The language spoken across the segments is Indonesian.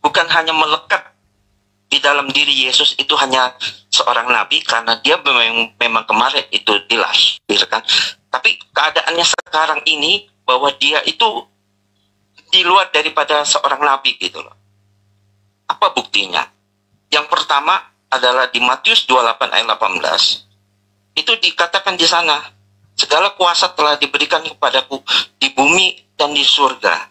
bukan hanya melekat di dalam diri Yesus itu hanya seorang nabi karena dia memang kemarin itu dilahirkan, tapi keadaannya sekarang ini bahwa dia itu di luar daripada seorang nabi gitu loh. Apa buktinya? Yang pertama adalah di Matius 28 ayat 18. Itu dikatakan di sana, segala kuasa telah diberikan kepadaku di bumi dan di surga.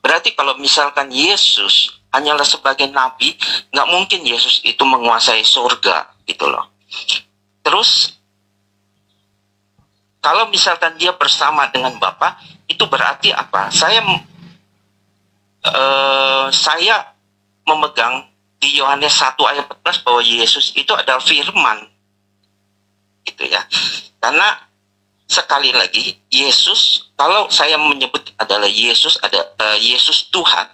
Berarti kalau misalkan Yesus hanyalah sebagai nabi, nggak mungkin Yesus itu menguasai surga gitu loh. Terus kalau misalkan dia bersama dengan Bapa, itu berarti apa? Saya memegang di Yohanes 1 ayat 14 bahwa Yesus itu adalah firman. Gitu ya. Karena sekali lagi Yesus, kalau saya menyebut adalah Yesus, Yesus Tuhan,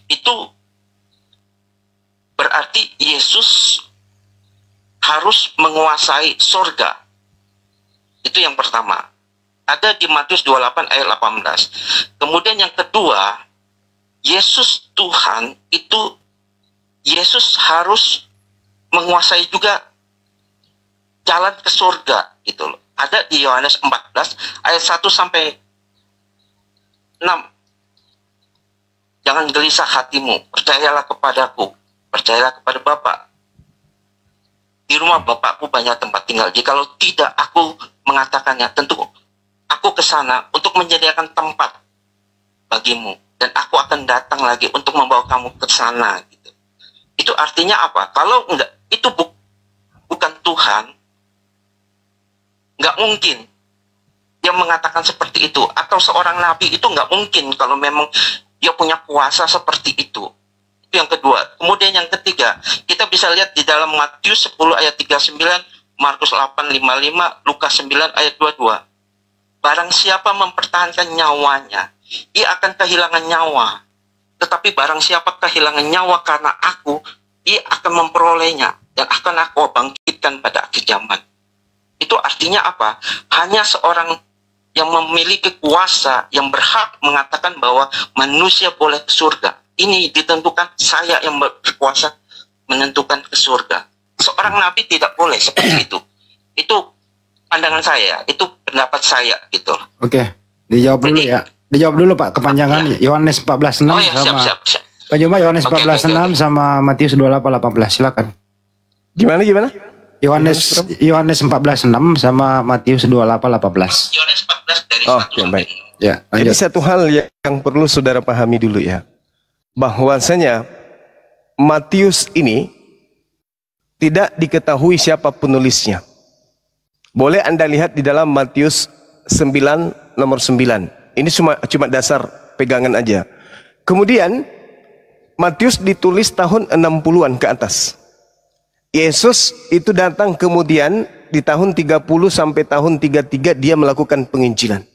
itu berarti Yesus harus menguasai surga. Itu yang pertama. Ada di Matius 28 ayat 18. Kemudian yang kedua, Yesus Tuhan itu Yesus harus menguasai juga jalan ke surga gitu loh. Ada di Yohanes 14 ayat 1 sampai 6. Jangan gelisah hatimu, percayalah kepadaku, percayalah kepada Bapa. Di rumah Bapakku banyak tempat tinggal. Jikalau tidak aku mengatakannya, tentu aku ke sana untuk menyediakan tempat bagimu, dan aku akan datang lagi untuk membawa kamu ke sana gitu. Itu artinya apa? Kalau enggak itu bukan Tuhan, nggak mungkin dia mengatakan seperti itu. Atau seorang nabi itu nggak mungkin kalau memang dia punya kuasa seperti itu. Itu yang kedua. Kemudian yang ketiga, kita bisa lihat di dalam Matius 10 ayat 39, Markus 8 55, Lukas 9 ayat 22. Barang siapa mempertahankan nyawanya, ia akan kehilangan nyawa. Tetapi barang siapa kehilangan nyawa karena aku, ia akan memperolehnya, dan akan aku bangkitkan pada akhir zaman. Itu artinya apa? Hanya seorang yang memiliki kuasa yang berhak mengatakan bahwa manusia boleh ke surga. Ini ditentukan saya yang berkuasa menentukan ke surga. Seorang nabi tidak boleh seperti itu. Itu pandangan saya, itu pendapat saya gitu. Oke, dijawab dulu ya. Dijawab dulu Pak, kepanjangan Yohanes 14:6 sama siap. Pak Juma, Yohanes 14:6 sama Matius 28:18. Silakan. Gimana? Yohanes 14:6 sama Matius 28:18. Yohanes 14 dari Oke, baik. Ya, Jadi satu hal yang perlu saudara pahami dulu ya, bahwasanya Matius ini tidak diketahui siapa penulisnya. Boleh Anda lihat di dalam Matius 9 nomor 9. Ini cuma dasar pegangan aja. Kemudian Matius ditulis tahun 60-an ke atas. Yesus itu datang kemudian di tahun 30 sampai tahun 33 dia melakukan penginjilan.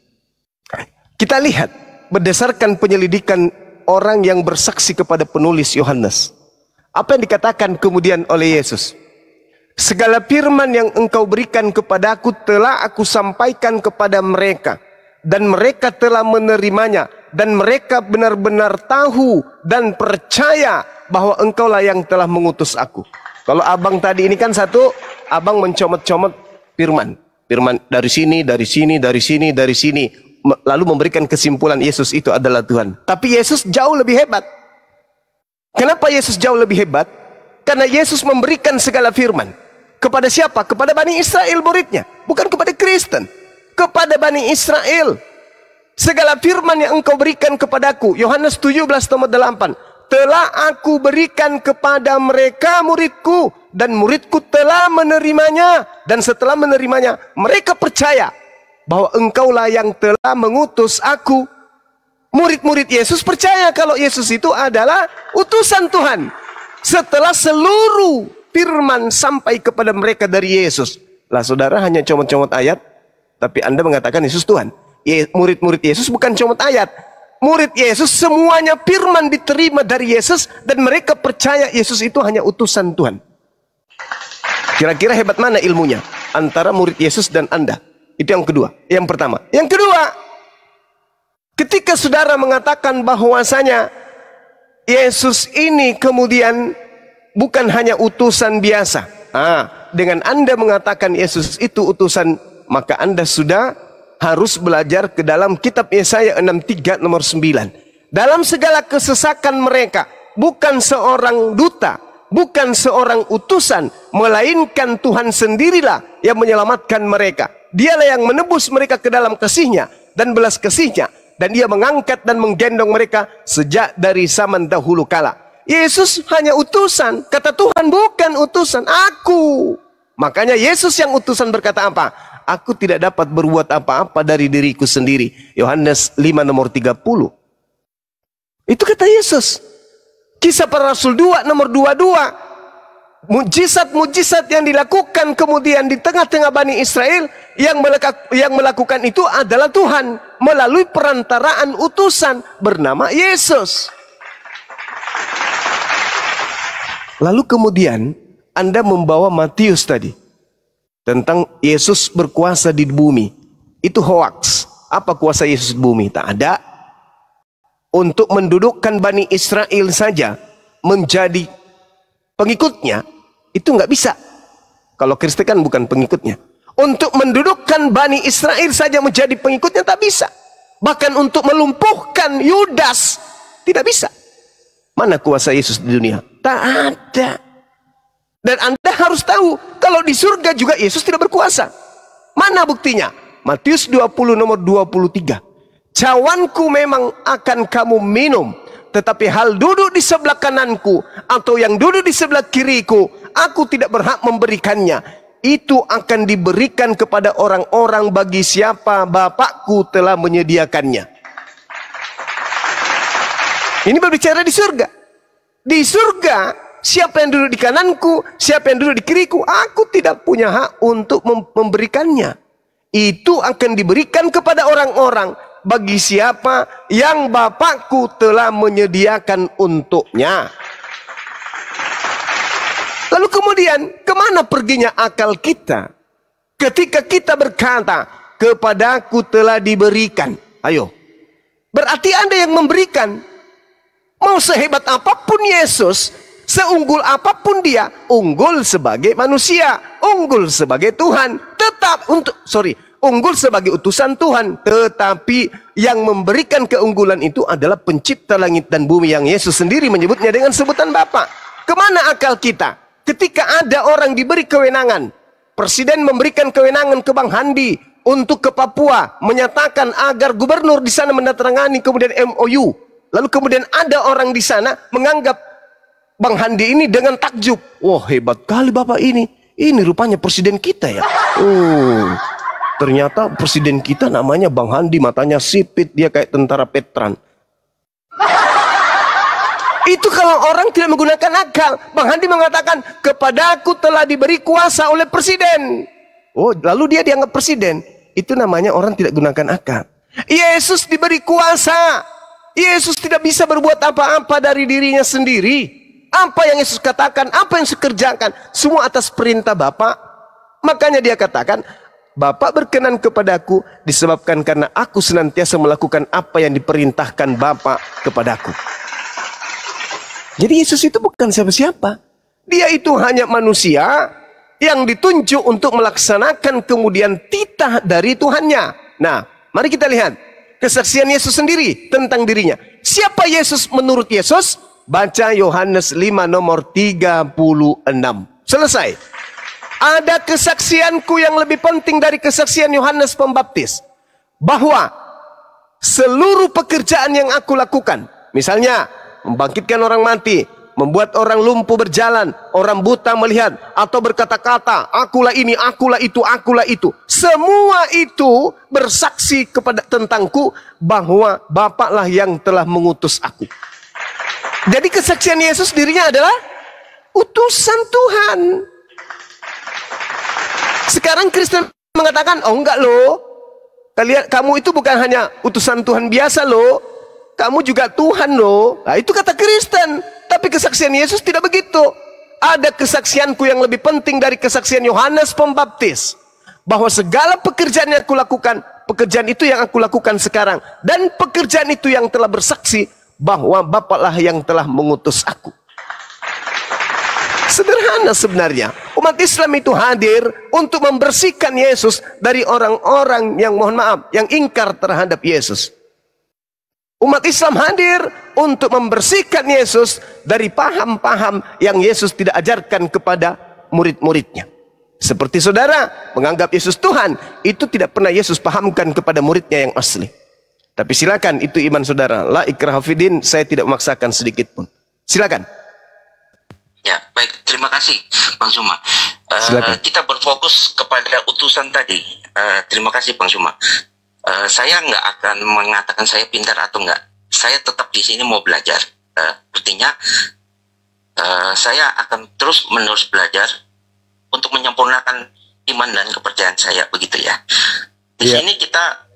Kita lihat berdasarkan penyelidikan orang yang bersaksi kepada penulis Yohanes. Apa yang dikatakan kemudian oleh Yesus? Segala firman yang engkau berikan kepadaku telah aku sampaikan kepada mereka, dan mereka telah menerimanya, dan mereka benar-benar tahu dan percaya bahwa engkaulah yang telah mengutus aku. Kalau abang tadi ini kan satu, abang mencomot-comot firman dari sini, lalu memberikan kesimpulan Yesus itu adalah Tuhan. Tapi Yesus jauh lebih hebat. Kenapa Yesus jauh lebih hebat? Karena Yesus memberikan segala firman. Kepada siapa? Kepada Bani Israel muridnya. Bukan kepada Kristen. Kepada Bani Israel. Segala firman yang engkau berikan kepadaku. Yohanes 17 nomor 8. Telah aku berikan kepada mereka muridku, dan muridku telah menerimanya, dan setelah menerimanya mereka percaya bahwa engkaulah yang telah mengutus aku. Murid-murid Yesus percaya kalau Yesus itu adalah utusan Tuhan. Setelah seluruh firman sampai kepada mereka dari Yesus. Lah saudara hanya comot-comot ayat, tapi Anda mengatakan Yesus Tuhan. Murid-murid Yesus bukan comot ayat. Murid Yesus semuanya firman diterima dari Yesus, dan mereka percaya Yesus itu hanya utusan Tuhan. Kira-kira hebat mana ilmunya antara murid Yesus dan Anda? Itu yang kedua. Yang pertama. Yang kedua, ketika saudara mengatakan bahwasanya Yesus ini kemudian bukan hanya utusan biasa. Dengan Anda mengatakan Yesus itu utusan, maka Anda sudah harus belajar ke dalam kitab Yesaya 63 nomor 9. Dalam segala kesesakan mereka, bukan seorang duta, bukan seorang utusan, melainkan Tuhan sendirilah yang menyelamatkan mereka. Dialah yang menebus mereka ke dalam kasih-Nya dan belas kasih-Nya, dan Dia mengangkat dan menggendong mereka sejak dari zaman dahulu kala. Yesus hanya utusan. Kata Tuhan, bukan utusan, aku. Makanya Yesus yang utusan berkata apa? Aku tidak dapat berbuat apa-apa dari diriku sendiri. Yohanes 5 nomor 30. Itu kata Yesus. Kisah para Rasul 2 nomor 22. Mujizat-mujizat yang dilakukan kemudian di tengah-tengah Bani Israel, yang melakukan itu adalah Tuhan melalui perantaraan utusan bernama Yesus. Lalu kemudian Anda membawa Matius tadi tentang Yesus berkuasa di bumi. Itu hoax. Apa kuasa Yesus di bumi? Tak ada. Untuk mendudukkan Bani Israel saja menjadi pengikutnya, itu nggak bisa. Kalau Kristen kan bukan pengikutnya. Untuk mendudukkan Bani Israel saja menjadi pengikutnya tak bisa. Bahkan untuk melumpuhkan Yudas tidak bisa. Mana kuasa Yesus di dunia? Tak ada. Dan Anda harus tahu, kalau di surga juga Yesus tidak berkuasa. Mana buktinya? Matius 20 nomor 23. Cawanku memang akan kamu minum, tetapi hal duduk di sebelah kananku atau yang duduk di sebelah kiriku, aku tidak berhak memberikannya. Itu akan diberikan kepada orang-orang bagi siapa Bapakku telah menyediakannya. Ini berbicara di surga. Di surga, siapa yang duduk di kananku, siapa yang duduk di kiriku, aku tidak punya hak untuk memberikannya. Itu akan diberikan kepada orang-orang bagi siapa yang Bapakku telah menyediakan untuknya. Lalu kemudian, kemana perginya akal kita ketika kita berkata, kepadaku telah diberikan? Ayo, berarti Anda yang memberikan. Mau sehebat apapun Yesus, seunggul apapun Dia, unggul sebagai manusia, unggul sebagai Tuhan, unggul sebagai utusan Tuhan. Tetapi yang memberikan keunggulan itu adalah pencipta langit dan bumi, yang Yesus sendiri menyebutnya dengan sebutan Bapa. Kemana akal kita ketika ada orang diberi kewenangan? Presiden memberikan kewenangan ke Bang Handi untuk ke Papua, menyatakan agar gubernur di sana menandatangani kemudian MOU. Lalu kemudian ada orang di sana menganggap Bang Handi ini dengan takjub. Wah, hebat kali Bapak ini. Ini rupanya presiden kita ya. Oh, ternyata presiden kita namanya Bang Handi, matanya sipit, dia kayak tentara Petran. Itu kalau orang tidak menggunakan akal. Bang Handi mengatakan, kepadaku telah diberi kuasa oleh presiden. Oh, lalu dia dianggap presiden. Itu namanya orang tidak gunakan akal. Yesus diberi kuasa. Yesus tidak bisa berbuat apa-apa dari dirinya sendiri. Apa yang Yesus katakan, apa yang Yesus kerjakan, semua atas perintah Bapa. Makanya dia katakan, Bapa berkenan kepadaku disebabkan karena aku senantiasa melakukan apa yang diperintahkan Bapa kepadaku. Jadi Yesus itu bukan siapa-siapa. Dia itu hanya manusia yang ditunjuk untuk melaksanakan kemudian titah dari Tuhannya. Nah, mari kita lihat kesaksian Yesus sendiri tentang dirinya. Siapa Yesus menurut Yesus? Baca Yohanes 5 nomor 36. Selesai. Ada kesaksianku yang lebih penting dari kesaksian Yohanes Pembaptis. Bahwa seluruh pekerjaan yang aku lakukan, misalnya membangkitkan orang mati, membuat orang lumpuh berjalan, orang buta melihat, atau berkata-kata, akulah ini, akulah itu, akulah itu. Semua itu bersaksi tentangku bahwa Bapaklah yang telah mengutus aku. Jadi kesaksian Yesus dirinya adalah utusan Tuhan. Sekarang Kristen mengatakan, oh enggak loh, kamu itu bukan hanya utusan Tuhan biasa loh, kamu juga Tuhan loh. Nah, itu kata Kristen. Tapi kesaksian Yesus tidak begitu. Ada kesaksianku yang lebih penting dari kesaksian Yohanes Pembaptis. Bahwa segala pekerjaan yang aku lakukan, pekerjaan itu yang aku lakukan sekarang. Dan pekerjaan itu yang telah bersaksi bahwa Bapalah yang telah mengutus aku. Sederhana sebenarnya. Umat Islam itu hadir untuk membersihkan Yesus dari orang-orang yang, mohon maaf, yang ingkar terhadap Yesus. Umat Islam hadir untuk membersihkan Yesus dari paham-paham yang Yesus tidak ajarkan kepada murid-muridnya. Seperti saudara menganggap Yesus Tuhan, itu tidak pernah Yesus pahamkan kepada muridnya yang asli. Tapi silakan, itu iman saudara. La ikraha fiddin, saya tidak memaksakan sedikit pun. Silakan. Ya, baik. Terima kasih, Bang Zuma. Kita berfokus kepada utusan tadi. Terima kasih, Bang Zuma. Saya nggak akan mengatakan saya pintar atau enggak. Saya tetap di sini mau belajar. Artinya, saya akan terus-menerus belajar untuk menyempurnakan iman dan kepercayaan saya, begitu ya. Di sini kita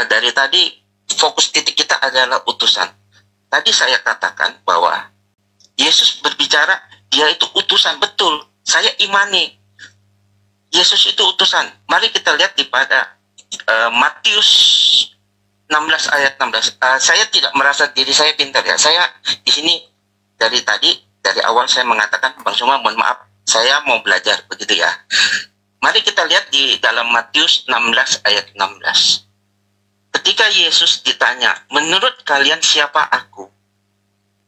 dari tadi fokus titik kita adalah utusan. Tadi saya katakan bahwa Yesus berbicara, dia itu utusan, betul. Saya imani Yesus itu utusan. Mari kita lihat di pada Matius 16 ayat 16. Saya tidak merasa diri saya pintar ya. Saya di sini dari awal saya mengatakan, Bang Zuma, mohon maaf, saya mau belajar, begitu ya. Mari kita lihat di dalam Matius 16 ayat 16. Ketika Yesus ditanya, menurut kalian siapa aku?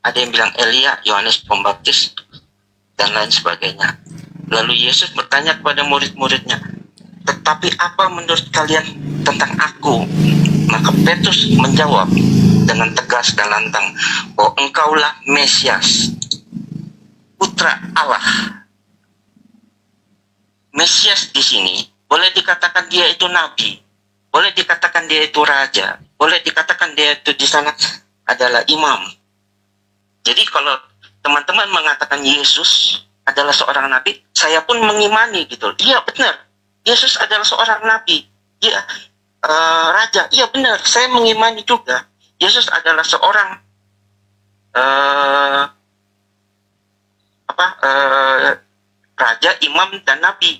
Ada yang bilang Elia, Yohanes Pembaptis, dan lain sebagainya. Lalu Yesus bertanya kepada murid-muridnya, tetapi apa menurut kalian tentang aku? Maka Petrus menjawab dengan tegas dan lantang, bahwa engkaulah Mesias, Putra Allah. Mesias di sini boleh dikatakan dia itu nabi, boleh dikatakan dia itu raja, boleh dikatakan dia itu di sana adalah imam. Jadi kalau teman-teman mengatakan Yesus adalah seorang nabi, saya pun mengimani gitu. Iya benar, Yesus adalah seorang nabi. Dia raja, iya benar, saya mengimani juga. Yesus adalah seorang raja, imam, dan nabi,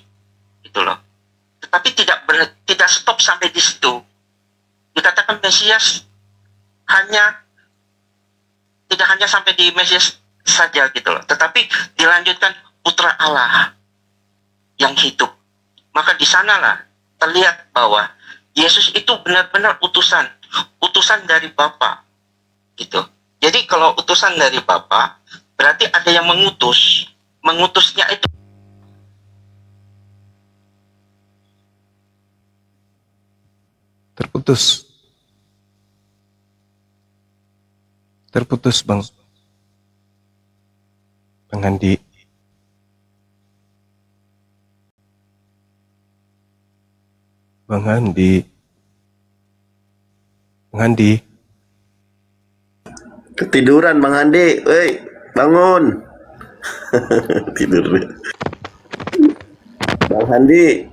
gitu loh. Tetapi tidak stop sampai di situ. Dikatakan Mesias tidak hanya sampai di Mesias saja gitu loh, tetapi dilanjutkan Putra Allah yang hidup. Maka di sanalah terlihat bahwa Yesus itu benar-benar utusan dari Bapa, gitu. Jadi kalau utusan dari Bapa, berarti ada yang mengutusnya itu. Terputus Bang Andi. Bang Andi. Ketiduran Bang Andi, woi, bangun. Tidur. Bang Andi.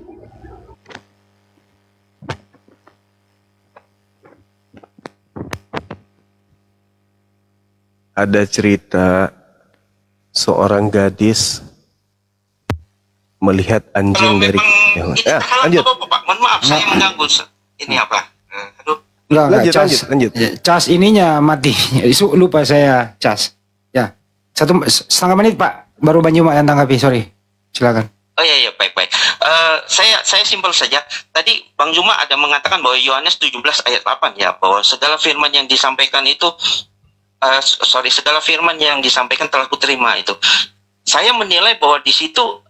Ada cerita seorang gadis melihat anjing dari lanjut. Pak, mohon maaf saya mengganggu. Ini apa? Aduh. Lanjut. Cas ininya mati. Lupa saya cas. Ya. 1,5 menit Pak. Baru Banjuma yang tanggapi, sorry. Silakan. Oh iya, baik. Saya simpel saja. Tadi Bang Zuma ada mengatakan bahwa Yohanes 17 ayat 8 ya, bahwa segala firman yang disampaikan itu segala firman yang disampaikan telah kuterima itu. Saya menilai bahwa di situ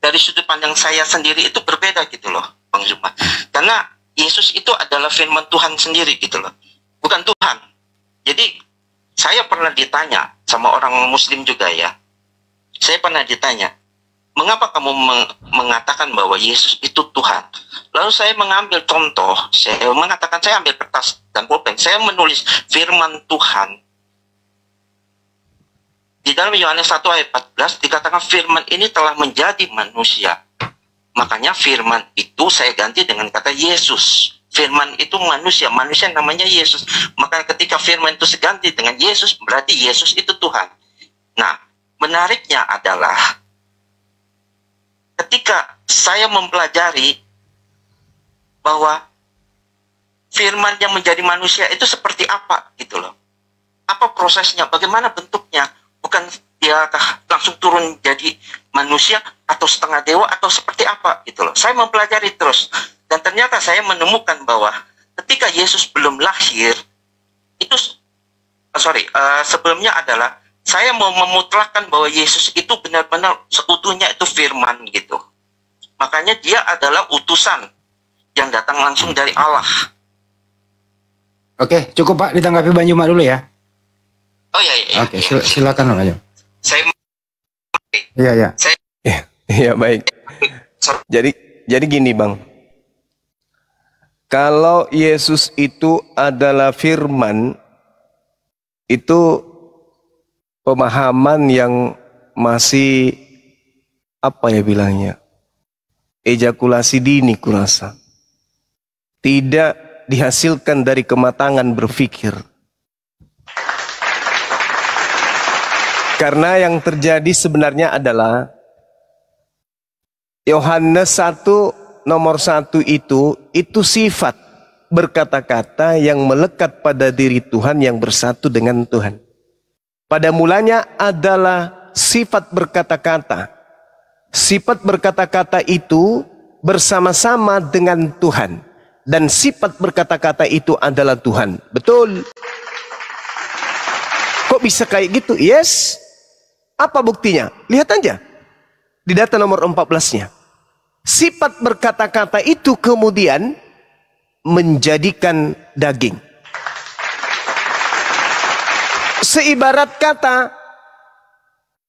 dari sudut pandang saya sendiri itu berbeda gitu loh, Bang Zuma. Karena Yesus itu adalah firman Tuhan sendiri gitu loh, bukan Tuhan. Jadi saya pernah ditanya sama orang Muslim juga ya. Saya pernah ditanya, mengapa kamu mengatakan bahwa Yesus itu Tuhan? Lalu saya mengambil contoh, saya mengatakan saya ambil kertas dan pulpen, saya menulis firman Tuhan. Di dalam Yohanes 1 ayat 14 dikatakan firman ini telah menjadi manusia. Makanya firman itu saya ganti dengan kata Yesus. Firman itu manusia namanya Yesus. Maka ketika firman itu seganti dengan Yesus, berarti Yesus itu Tuhan. Nah, menariknya adalah ketika saya mempelajari bahwa firman yang menjadi manusia itu seperti apa gitu loh. apa prosesnya, bagaimana bentuknya. Bukan dia langsung turun jadi manusia atau setengah dewa atau seperti apa gitu loh. Saya mempelajari terus dan ternyata saya menemukan bahwa ketika Yesus belum lahir itu sebelumnya adalah saya mau memutlakkan bahwa Yesus itu benar-benar seutuhnya itu firman gitu. Makanya dia adalah utusan yang datang langsung dari Allah. Oke, cukup Pak, ditanggapi Banjuma dulu ya. Oh iya. Oke, silakan Pak. Saya Iya. Iya, baik. Jadi gini, Bang. Kalau Yesus itu adalah firman, itu pemahaman yang masih apa ya bilangnya? Ejakulasi dini kurasa. Tidak dihasilkan dari kematangan berpikir. Karena yang terjadi sebenarnya adalah Yohanes 1 nomor 1 itu sifat berkata-kata yang melekat pada diri Tuhan yang bersatu dengan Tuhan. Pada mulanya adalah sifat berkata-kata. Sifat berkata-kata itu bersama-sama dengan Tuhan. Dan sifat berkata-kata itu adalah Tuhan. Betul. Kok bisa kayak gitu? Yes. Apa buktinya? Lihat aja. Di data nomor 14-nya. Sifat berkata-kata itu kemudian menjadikan daging. Seibarat kata,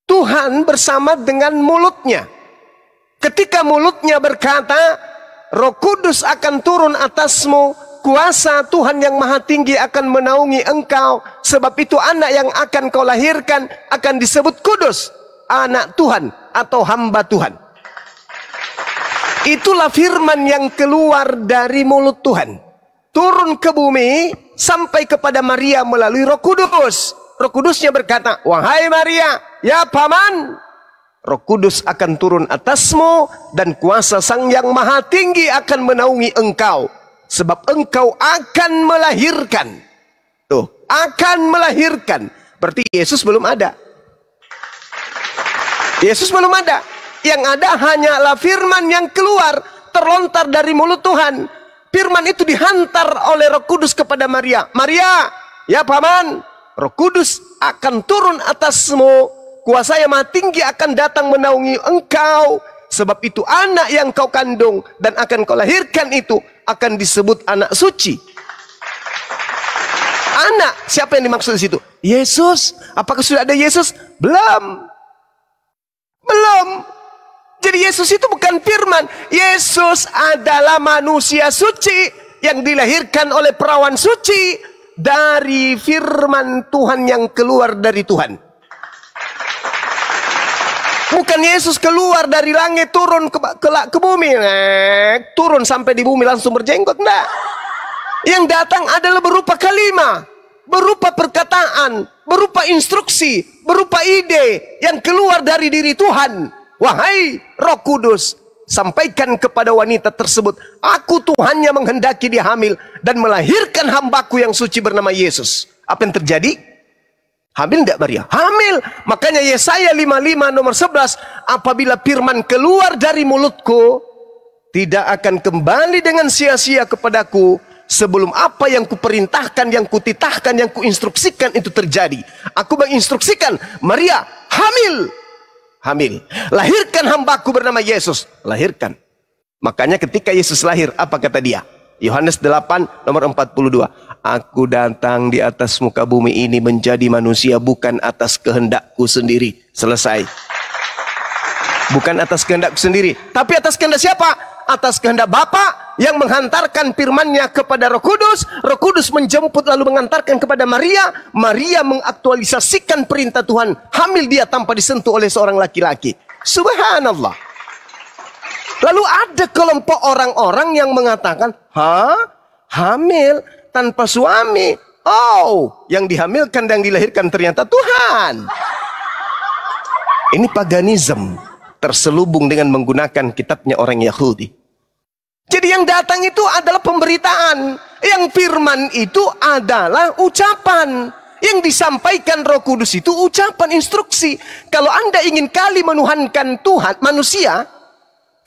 Tuhan bersama dengan mulutnya. Ketika mulutnya berkata, Roh Kudus akan turun atasmu, kuasa Tuhan yang Maha Tinggi akan menaungi engkau. Sebab itu anak yang akan kau lahirkan akan disebut kudus, anak Tuhan atau hamba Tuhan. Itulah firman yang keluar dari mulut Tuhan. Turun ke bumi sampai kepada Maria melalui Roh Kudus. Roh Kudusnya berkata, wahai Maria, ya paman, Roh Kudus akan turun atasmu dan kuasa Sang Yang Maha Tinggi akan menaungi engkau. Sebab engkau akan melahirkan. Tuh, akan melahirkan. Berarti Yesus belum ada. Yesus belum ada. Yang ada hanyalah firman yang keluar, terlontar dari mulut Tuhan. Firman itu dihantar oleh Roh Kudus kepada Maria. Maria, ya paman, Roh Kudus akan turun atasmu. Kuasa yang Maha Tinggi akan datang menaungi engkau. Sebab itu anak yang kau kandung dan akan kau lahirkan itu akan disebut anak suci. Anak, siapa yang dimaksud di situ? Yesus. Apakah sudah ada Yesus? Belum. Jadi Yesus itu bukan firman. Yesus adalah manusia suci yang dilahirkan oleh perawan suci dari firman Tuhan yang keluar dari Tuhan. Bukan Yesus keluar dari langit turun ke bumi. Turun sampai di bumi langsung berjenggot. Enggak. Yang datang adalah berupa kalimat, berupa perkataan, berupa instruksi, berupa ide yang keluar dari diri Tuhan. Wahai Roh Kudus, sampaikan kepada wanita tersebut, aku Tuhan yang menghendaki dia hamil dan melahirkan hambaku yang suci bernama Yesus. Apa yang terjadi? Hamil tidak Maria? Hamil. Makanya Yesaya 55 nomor 11, apabila firman keluar dari mulutku, tidak akan kembali dengan sia-sia kepadaku, sebelum apa yang kuperintahkan, yang kutitahkan, yang kuinstruksikan itu terjadi. Aku menginstruksikan, Maria hamil. Lahirkan hambaku bernama Yesus. Lahirkan. Makanya ketika Yesus lahir, apa kata dia? Yohanes 8 nomor 42. Aku datang di atas muka bumi ini menjadi manusia bukan atas kehendakku sendiri. Selesai. Bukan atas kehendakku sendiri, tapi atas kehendak siapa? Atas kehendak Bapa yang menghantarkan firman-Nya kepada Roh Kudus. Roh Kudus menjemput lalu mengantarkan kepada Maria. Maria mengaktualisasikan perintah Tuhan. Hamil dia tanpa disentuh oleh seorang laki-laki. Subhanallah. Lalu ada kelompok orang-orang yang mengatakan, hamil tanpa suami. Oh, yang dihamilkan dan dilahirkan ternyata Tuhan. Ini paganisme terselubung dengan menggunakan kitabnya orang Yahudi. Jadi yang datang itu adalah pemberitaan. Yang firman itu adalah ucapan. Yang disampaikan Roh Kudus itu ucapan instruksi. Kalau Anda ingin kali menuhankan Tuhan, manusia,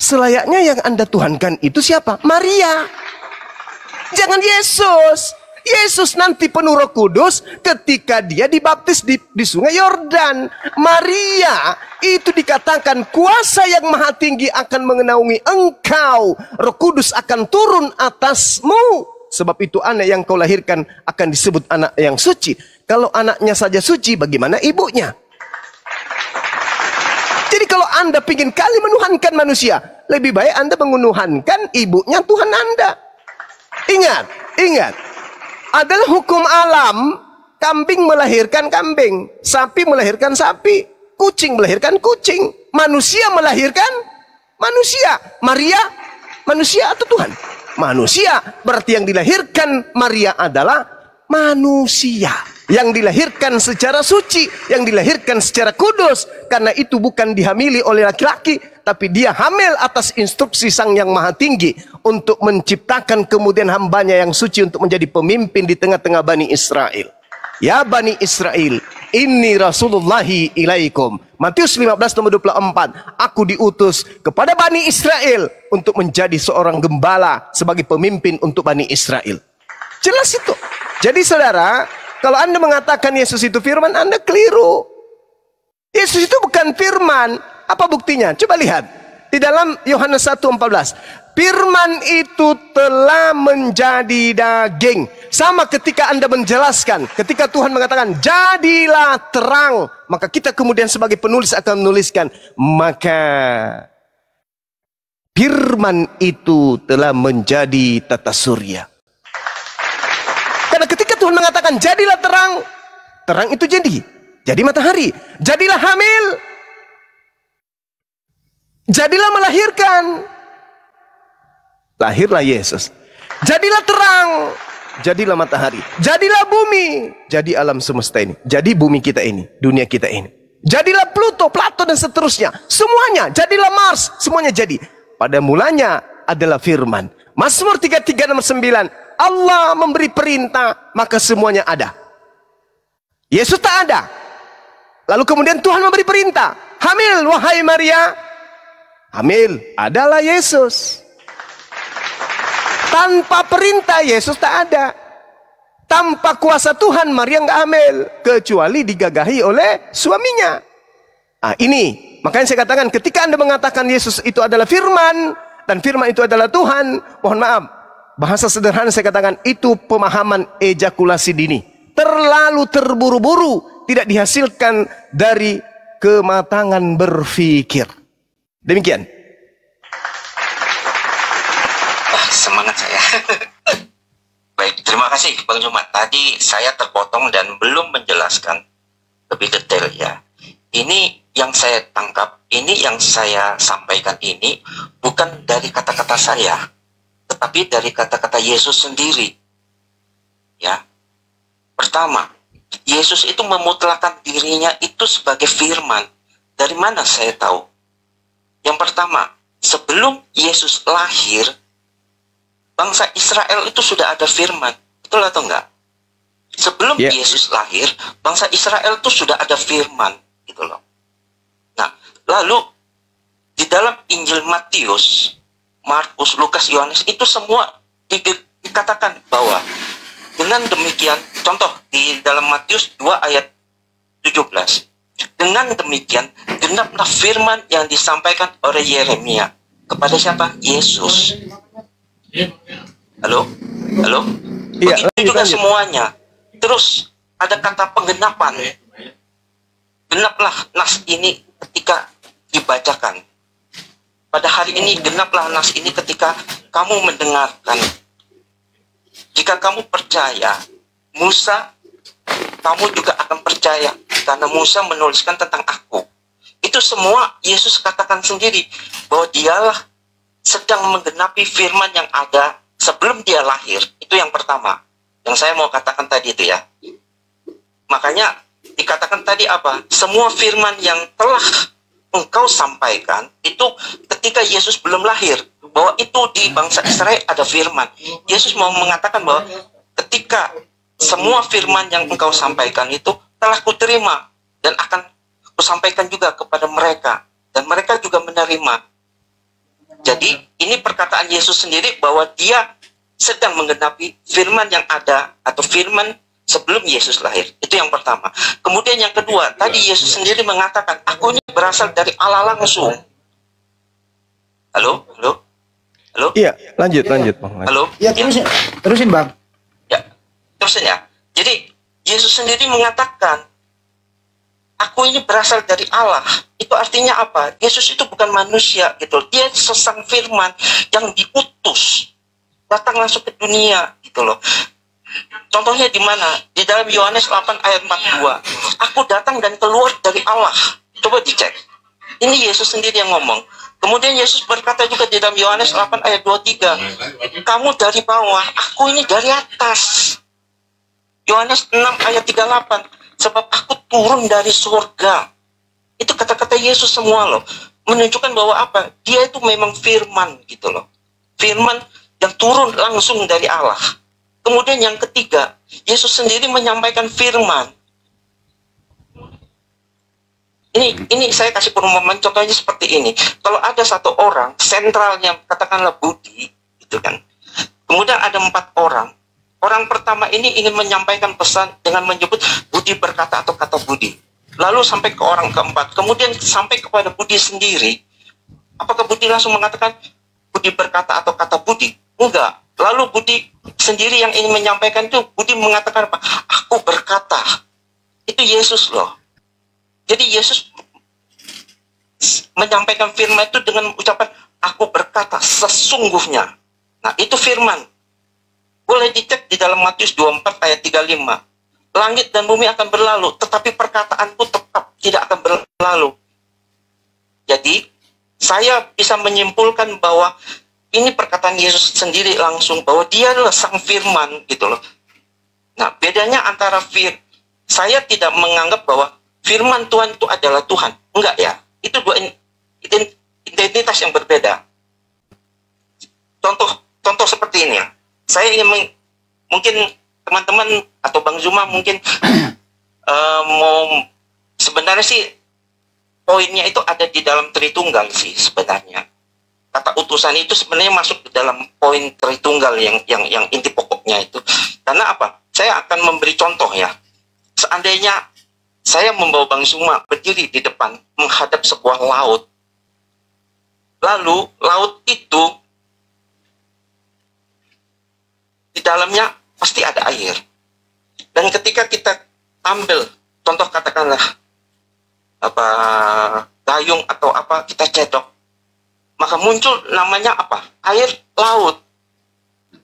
selayaknya yang Anda tuhankan itu siapa? Maria. Jangan Yesus. Yesus nanti penuh Roh Kudus ketika dia dibaptis di sungai Yordan. Maria itu dikatakan kuasa yang maha tinggi akan mengenaungi engkau. Roh Kudus akan turun atasmu. Sebab itu anak yang kau lahirkan akan disebut anak yang suci. Kalau anaknya saja suci, bagaimana ibunya? Jadi kalau Anda ingin kali menuhankan manusia, lebih baik Anda menuhankan ibunya Tuhan Anda. Ingat, ingat. Adalah hukum alam, kambing melahirkan kambing, sapi melahirkan sapi, kucing melahirkan kucing, manusia melahirkan manusia. Maria, manusia atau Tuhan? Manusia. Berarti yang dilahirkan Maria adalah manusia. Yang dilahirkan secara suci, yang dilahirkan secara kudus. Karena itu bukan dihamili oleh laki-laki, tapi dia hamil atas instruksi Sang Yang Maha Tinggi untuk menciptakan kemudian hambanya yang suci untuk menjadi pemimpin di tengah-tengah Bani Israel. Ya Bani Israel, inni Rasulullahi ilaikum. Matius 15 nomor 24. Aku diutus kepada Bani Israel untuk menjadi seorang gembala sebagai pemimpin untuk Bani Israel. Jelas itu. Jadi saudara, kalau Anda mengatakan Yesus itu firman, Anda keliru. Yesus itu bukan firman. Apa buktinya? Coba lihat. Di dalam Yohanes 1:14. Firman itu telah menjadi daging. Sama ketika Anda menjelaskan. Ketika Tuhan mengatakan, jadilah terang. Maka kita kemudian sebagai penulis akan menuliskan. Maka firman itu telah menjadi tata surya. Karena ketika Tuhan mengatakan jadilah terang, terang itu jadi matahari. Jadilah hamil, jadilah melahirkan, lahirlah Yesus. Jadilah terang, jadilah matahari. Jadilah bumi, jadi alam semesta ini. Jadi bumi kita ini, dunia kita ini. Jadilah Pluto, Plato dan seterusnya. Semuanya, jadilah Mars, semuanya jadi. Pada mulanya adalah firman. Mazmur 33 nomor 9. Allah memberi perintah, maka semuanya ada. Yesus tak ada. Lalu kemudian Tuhan memberi perintah. Hamil, wahai Maria. Hamil, adalah Yesus. Tanpa perintah, Yesus tak ada. Tanpa kuasa Tuhan, Maria nggak hamil. Kecuali digagahi oleh suaminya. Nah, ini. Makanya saya katakan, ketika Anda mengatakan Yesus itu adalah firman, dan firman itu adalah Tuhan, mohon maaf. Bahasa sederhana saya katakan, itu pemahaman ejakulasi dini. Terlalu terburu-buru, tidak dihasilkan dari kematangan berpikir. Demikian. Semangat saya. Baik, terima kasih Bang Jumat. Tadi saya terpotong dan belum menjelaskan lebih detail ya. Ini yang saya tangkap, ini yang saya sampaikan ini bukan dari kata-kata saya, tetapi dari kata-kata Yesus sendiri. Ya. Pertama, Yesus itu memutlakan dirinya itu sebagai firman. Dari mana saya tahu? Yang pertama, sebelum Yesus lahir, bangsa Israel itu sudah ada firman. Betul atau enggak? Sebelum Yesus lahir, bangsa Israel itu sudah ada firman. Gitu loh. Nah, lalu di dalam Injil Matius, Markus, Lukas, Yohanes itu semua dikatakan bahwa dengan demikian, contoh di dalam Matius 2 ayat 17. Dengan demikian, genaplah firman yang disampaikan oleh Yeremia. Kepada siapa? Yesus. Halo? Halo? Begitu juga semuanya. Terus ada kata penggenapan. Genaplah nas ini ketika dibacakan. Pada hari ini genaplah nas ini ketika kamu mendengarkan. Jika kamu percaya, Musa, kamu juga akan percaya. Karena Musa menuliskan tentang aku. Itu semua Yesus katakan sendiri. Bahwa dialah sedang menggenapi firman yang ada sebelum dia lahir. Itu yang pertama. Yang saya mau katakan tadi itu ya. Makanya dikatakan tadi apa? Semua firman yang telah engkau sampaikan itu ketika Yesus belum lahir. Bahwa itu di bangsa Israel ada firman. Yesus mau mengatakan bahwa ketika semua firman yang engkau sampaikan itu telah kuterima dan akan kusampaikan juga kepada mereka, dan mereka juga menerima. Jadi ini perkataan Yesus sendiri bahwa dia sedang menggenapi firman yang ada atau firman sebelum Yesus lahir. Itu yang pertama. Kemudian yang kedua, tadi Yesus sendiri mengatakan, aku ini berasal dari Allah langsung. Halo? Iya, lanjut Bang. Halo? Ya, terusin Bang. Ya, terusin ya. Jadi Yesus sendiri mengatakan, aku ini berasal dari Allah. Itu artinya apa? Yesus itu bukan manusia gitu. Dia sesang firman yang diutus, datang langsung ke dunia gitu loh. Contohnya di mana? Di dalam Yohanes 8 ayat 42. Aku datang dan keluar dari Allah. Coba dicek. Ini Yesus sendiri yang ngomong. Kemudian Yesus berkata juga di dalam Yohanes 8 ayat 23. Kamu dari bawah, aku ini dari atas. Yohanes 6 ayat 38. Sebab aku turun dari surga. Itu kata-kata Yesus semua loh. Menunjukkan bahwa apa? Dia itu memang firman gitu loh. Firman yang turun langsung dari Allah. Kemudian yang ketiga, Yesus sendiri menyampaikan firman. Ini saya kasih perumpamaan, contohnya seperti ini. Kalau ada satu orang, sentralnya katakanlah Budi, gitu kan. Kemudian ada 4 orang. Orang pertama ini ingin menyampaikan pesan dengan menyebut Budi berkata atau kata Budi. Lalu sampai ke orang keempat, kemudian sampai kepada Budi sendiri. Apakah Budi langsung mengatakan Budi berkata atau kata Budi? Enggak. Lalu Budi sendiri yang ingin menyampaikan itu, Budi mengatakan apa? Aku berkata. Itu Yesus loh. Jadi Yesus menyampaikan firman itu dengan ucapan aku berkata sesungguhnya. Nah, itu firman. Boleh dicek di dalam Matius 24 ayat 35. Langit dan bumi akan berlalu, tetapi perkataanku tetap tidak akan berlalu. Jadi, saya bisa menyimpulkan bahwa ini perkataan Yesus sendiri langsung, bahwa dia adalah sang firman gitu loh. Nah, bedanya antara saya tidak menganggap bahwa firman Tuhan itu adalah Tuhan. Enggak ya. Itu dua identitas yang berbeda. Contoh seperti ini ya. Saya ingin mungkin teman-teman atau Bang Zuma mungkin mau sebenarnya sih poinnya itu ada di dalam Tritunggal sih sebenarnya. Kata utusan itu sebenarnya masuk ke dalam poin Tritunggal yang inti pokoknya itu. Karena apa? Saya akan memberi contoh ya. Seandainya saya membawa Bang Zuma berdiri di depan menghadap sebuah laut. Lalu laut itu di dalamnya pasti ada air. Dan ketika kita ambil contoh katakanlah apa gayung atau apa kita cedok, maka muncul namanya apa? Air laut.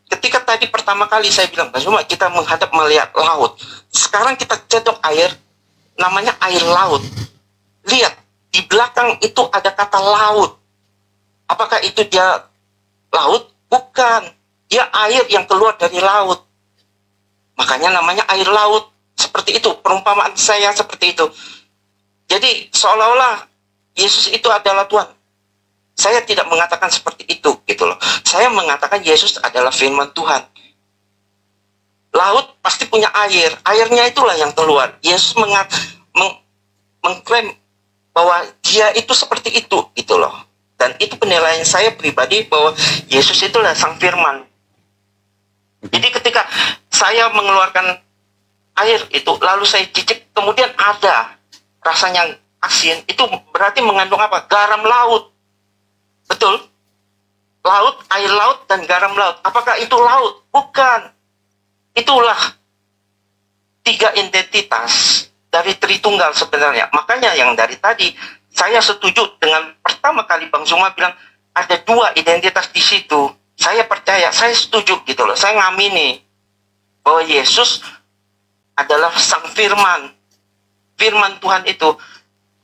Ketika tadi pertama kali saya bilang Bang Zuma kita menghadap melihat laut. Sekarang kita cedok air, namanya air laut. Lihat, di belakang itu ada kata laut. Apakah itu dia laut? Bukan. Dia air yang keluar dari laut. Makanya namanya air laut. Seperti itu, perumpamaan saya seperti itu. Jadi seolah-olah Yesus itu adalah Tuhan. Saya tidak mengatakan seperti itu gitu loh. Saya mengatakan Yesus adalah firman Tuhan. Laut pasti punya air. Airnya itulah yang keluar. Yesus mengklaim bahwa dia itu seperti itu gitu loh. Dan itu penilaian saya pribadi bahwa Yesus itulah sang firman. Jadi ketika saya mengeluarkan air itu lalu saya cicip kemudian ada rasanya asin, itu berarti mengandung apa? Garam laut. Betul? Laut, air laut dan garam laut. Apakah itu laut? Bukan. Itulah 3 identitas dari Tritunggal sebenarnya. Makanya yang dari tadi saya setuju dengan pertama kali Bang Zuma bilang ada 2 identitas di situ. Saya percaya, saya setuju gitu loh. Saya ngamini bahwa Yesus adalah sang firman. Firman Tuhan itu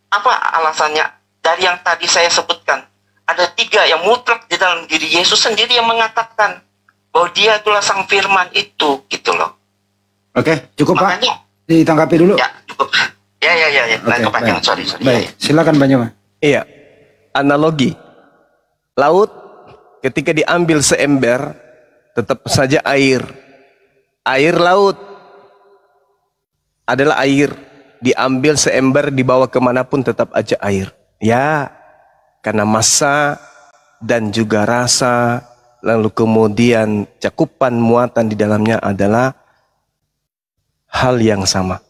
apa alasannya? Dari yang tadi saya sebutkan, ada 3 yang mutlak di dalam diri Yesus sendiri yang mengatakan bahwa dia itulah sang firman itu gitu loh. Oke, cukup makanya, Pak. Ditanggapi dulu. Ya, cukup. Ya. Oke, Kepanjangan, sorry. Baik, silakan Bang Zuma. Iya, analogi. Laut ketika diambil seember, tetap saja air. Air laut adalah air. Diambil seember, dibawa kemanapun tetap aja air. Ya, karena massa dan juga rasa, lalu kemudian cakupan muatan di dalamnya adalah hal yang sama.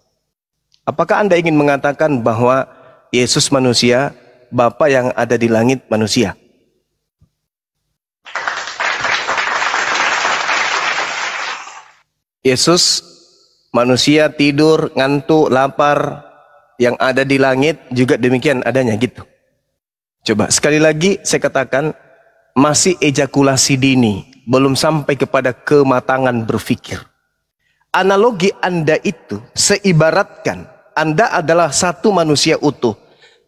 Apakah Anda ingin mengatakan bahwa Yesus manusia, Bapa yang ada di langit manusia? Yesus manusia, tidur, ngantuk, lapar, yang ada di langit juga demikian adanya gitu. Coba sekali lagi saya katakan, masih ejakulasi dini, belum sampai kepada kematangan berpikir. Analogi Anda itu seibaratkan Anda adalah satu manusia utuh.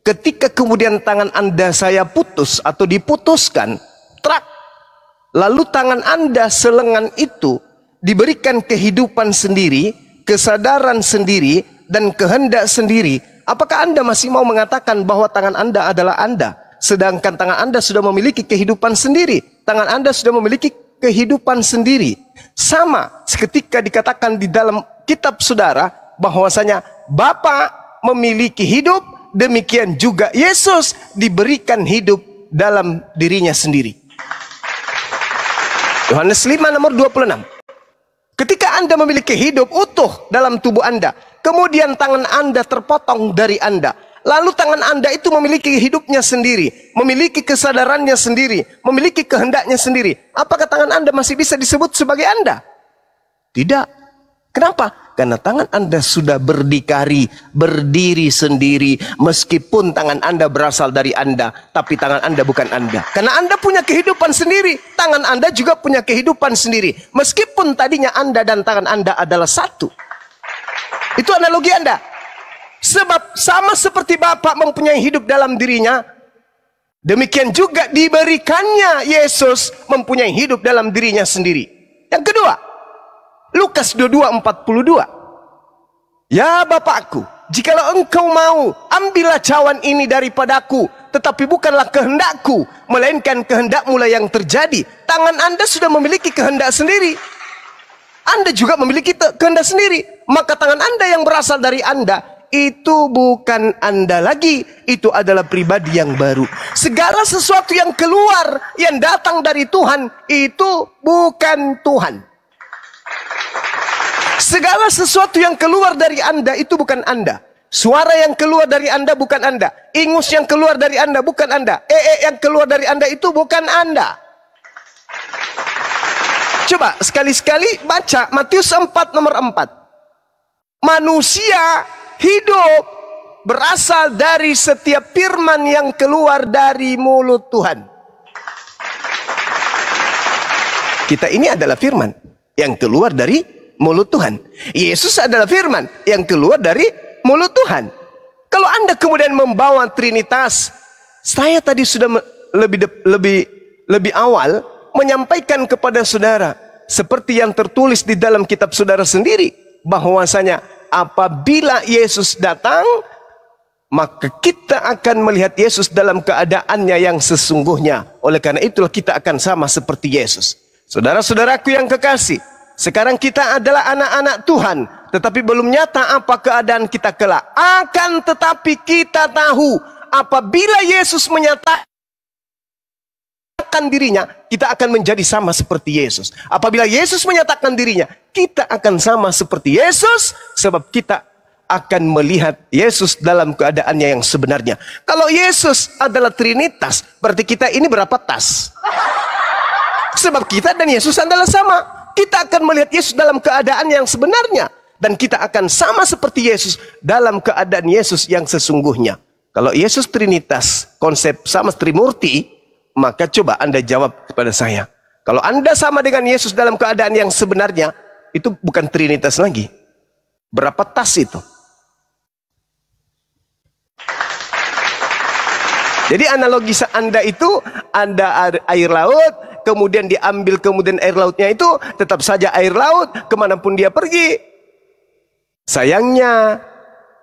Ketika kemudian tangan Anda saya putus atau diputuskan, trak, lalu tangan Anda selengan itu diberikan kehidupan sendiri, kesadaran sendiri, dan kehendak sendiri. Apakah Anda masih mau mengatakan bahwa tangan Anda adalah Anda? Sedangkan tangan Anda sudah memiliki kehidupan sendiri. Tangan Anda sudah memiliki kehidupan sendiri. Sama seketika dikatakan di dalam kitab saudara bahwasanya Bapa memiliki hidup, demikian juga Yesus diberikan hidup dalam dirinya sendiri. Yohanes 5 nomor 26. Ketika Anda memiliki hidup utuh dalam tubuh Anda, kemudian tangan Anda terpotong dari Anda, lalu tangan Anda itu memiliki hidupnya sendiri, memiliki kesadarannya sendiri, memiliki kehendaknya sendiri. Apakah tangan Anda masih bisa disebut sebagai Anda? Tidak. Kenapa? Karena tangan Anda sudah berdikari, berdiri sendiri. Meskipun tangan Anda berasal dari Anda, tapi tangan Anda bukan Anda. Karena Anda punya kehidupan sendiri, tangan Anda juga punya kehidupan sendiri. Meskipun tadinya Anda dan tangan Anda adalah satu. Itu analogi Anda. Sebab sama seperti Bapa mempunyai hidup dalam dirinya, demikian juga diberikannya Yesus mempunyai hidup dalam dirinya sendiri. Yang kedua, Lukas 22:42. Ya Bapakku, jikalau engkau mau, ambillah cawan ini daripadaku, tetapi bukanlah kehendakku, melainkan kehendakmu lah yang terjadi. Tangan Anda sudah memiliki kehendak sendiri. Anda juga memiliki kehendak sendiri. Maka tangan Anda yang berasal dari Anda, itu bukan Anda lagi. Itu adalah pribadi yang baru. Segala sesuatu yang keluar, yang datang dari Tuhan, itu bukan Tuhan. Segala sesuatu yang keluar dari Anda itu bukan Anda. Suara yang keluar dari Anda bukan Anda. Ingus yang keluar dari Anda bukan Anda. Yang keluar dari Anda itu bukan Anda. Coba sekali-sekali baca Matius 4 nomor 4. Manusia hidup berasal dari setiap firman yang keluar dari mulut Tuhan. Kita ini adalah firman yang keluar dari mulut Tuhan. Yesus adalah firman yang keluar dari mulut Tuhan. Kalau Anda kemudian membawa Trinitas, saya tadi sudah lebih awal menyampaikan kepada saudara seperti yang tertulis di dalam kitab saudara sendiri, bahwasanya apabila Yesus datang, maka kita akan melihat Yesus dalam keadaannya yang sesungguhnya. Oleh karena itulah kita akan sama seperti Yesus. Saudara-saudaraku yang kekasih, sekarang kita adalah anak-anak Tuhan, tetapi belum nyata apa keadaan kita kelak. Akan tetapi kita tahu, apabila Yesus menyatakan dirinya, kita akan menjadi sama seperti Yesus. Apabila Yesus menyatakan dirinya, kita akan sama seperti Yesus, sebab kita akan melihat Yesus dalam keadaannya yang sebenarnya. Kalau Yesus adalah Trinitas, berarti kita ini berapa tas? Sebab kita dan Yesus adalah sama. Kita akan melihat Yesus dalam keadaan yang sebenarnya. Dan kita akan sama seperti Yesus dalam keadaan Yesus yang sesungguhnya. Kalau Yesus Trinitas, konsep sama Trimurti, maka coba Anda jawab kepada saya. Kalau Anda sama dengan Yesus dalam keadaan yang sebenarnya, itu bukan Trinitas lagi. Berapa tas itu? Jadi analogi Anda itu, Anda air laut, kemudian diambil, kemudian air lautnya itu tetap saja air laut kemanapun dia pergi. Sayangnya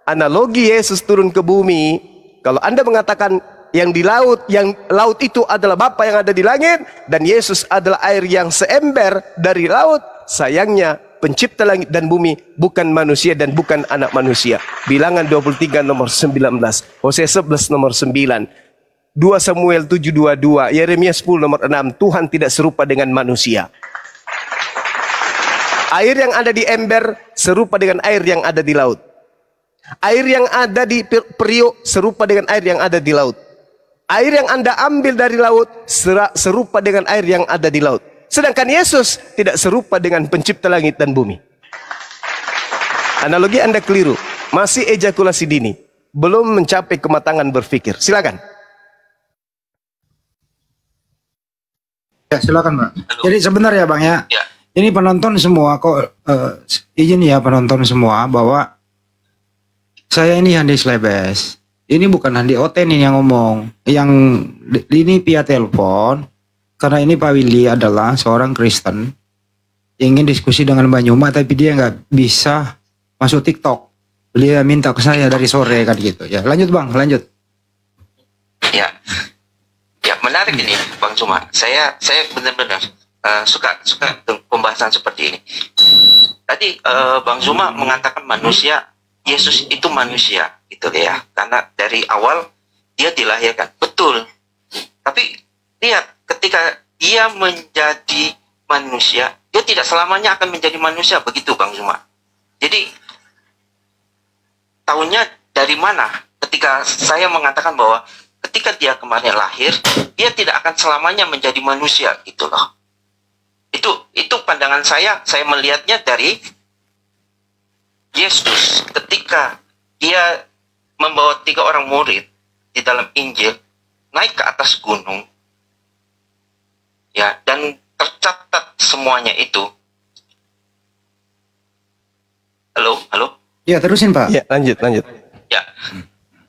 analogi Yesus turun ke bumi, kalau Anda mengatakan yang di laut, yang laut itu adalah Bapa yang ada di langit, dan Yesus adalah air yang seember dari laut, sayangnya pencipta langit dan bumi, bukan manusia dan bukan anak manusia. Bilangan 23 nomor 19, Hosea 11 nomor 9, 2 Samuel 7:22, Yeremia 10 nomor 6, Tuhan tidak serupa dengan manusia. Air yang ada di ember serupa dengan air yang ada di laut. Air yang ada di periuk serupa dengan air yang ada di laut. Air yang Anda ambil dari laut serupa dengan air yang ada di laut. Sedangkan Yesus tidak serupa dengan pencipta langit dan bumi. Analogi Anda keliru. Masih ejakulasi dini. Belum mencapai kematangan berpikir. Silakan. Ya, silakan, Pak. Jadi sebentar ya, Bang ya. Ya. Ini penonton semua kok izin ya penonton semua bahwa saya ini Handi Slebes. Ini bukan Handi Oten ini yang ngomong. Yang ini via telepon. Karena ini Pak Willy adalah seorang Kristen. Ingin diskusi dengan Mbak Nyuma tapi dia nggak bisa masuk TikTok. Dia minta ke saya dari sore kan gitu. Ya, lanjut Bang, lanjut. Ya. Ya, menarik ini Bang Cuma. Saya benar-benar suka pembahasan seperti ini. Tadi Bang Zuma mengatakan manusia, Yesus itu manusia gitu ya. Karena dari awal dia dilahirkan. Betul. Tapi lihat ketika dia menjadi manusia, dia tidak selamanya akan menjadi manusia, begitu Bang Zuma. Jadi tahunya dari mana ketika saya mengatakan bahwa ketika dia kemarin lahir, dia tidak akan selamanya menjadi manusia gitu loh. Itu pandangan saya melihatnya dari Yesus ketika dia membawa 3 orang murid di dalam Injil naik ke atas gunung ya, dan tercatat semuanya itu. Halo? Ya, terusin Pak. Ya, lanjut. Ya.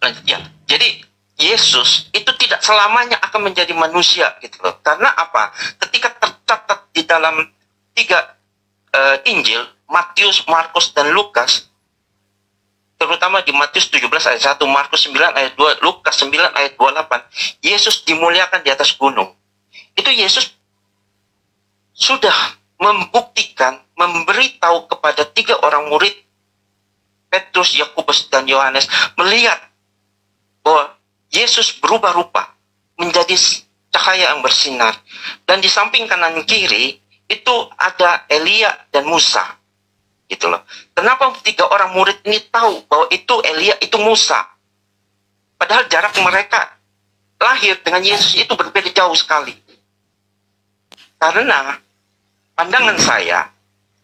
Lanjut ya. Jadi Yesus itu tidak selamanya akan menjadi manusia gitu loh. Karena apa? Ketika tercatat di dalam 3 Injil, Matius, Markus, dan Lukas, terutama di Matius 17 ayat 1, Markus 9 ayat 2, Lukas 9 ayat 28, Yesus dimuliakan di atas gunung. Itu Yesus sudah membuktikan, memberitahu kepada 3 orang murid, Petrus, Yakobus, dan Yohanes, melihat bahwa Yesus berubah rupa menjadi cahaya yang bersinar. Dan di samping kanan kiri itu ada Elia dan Musa. Gitu loh. Kenapa 3 orang murid ini tahu bahwa itu Elia, itu Musa? Padahal jarak mereka lahir dengan Yesus itu berbeda jauh sekali. Karena pandangan saya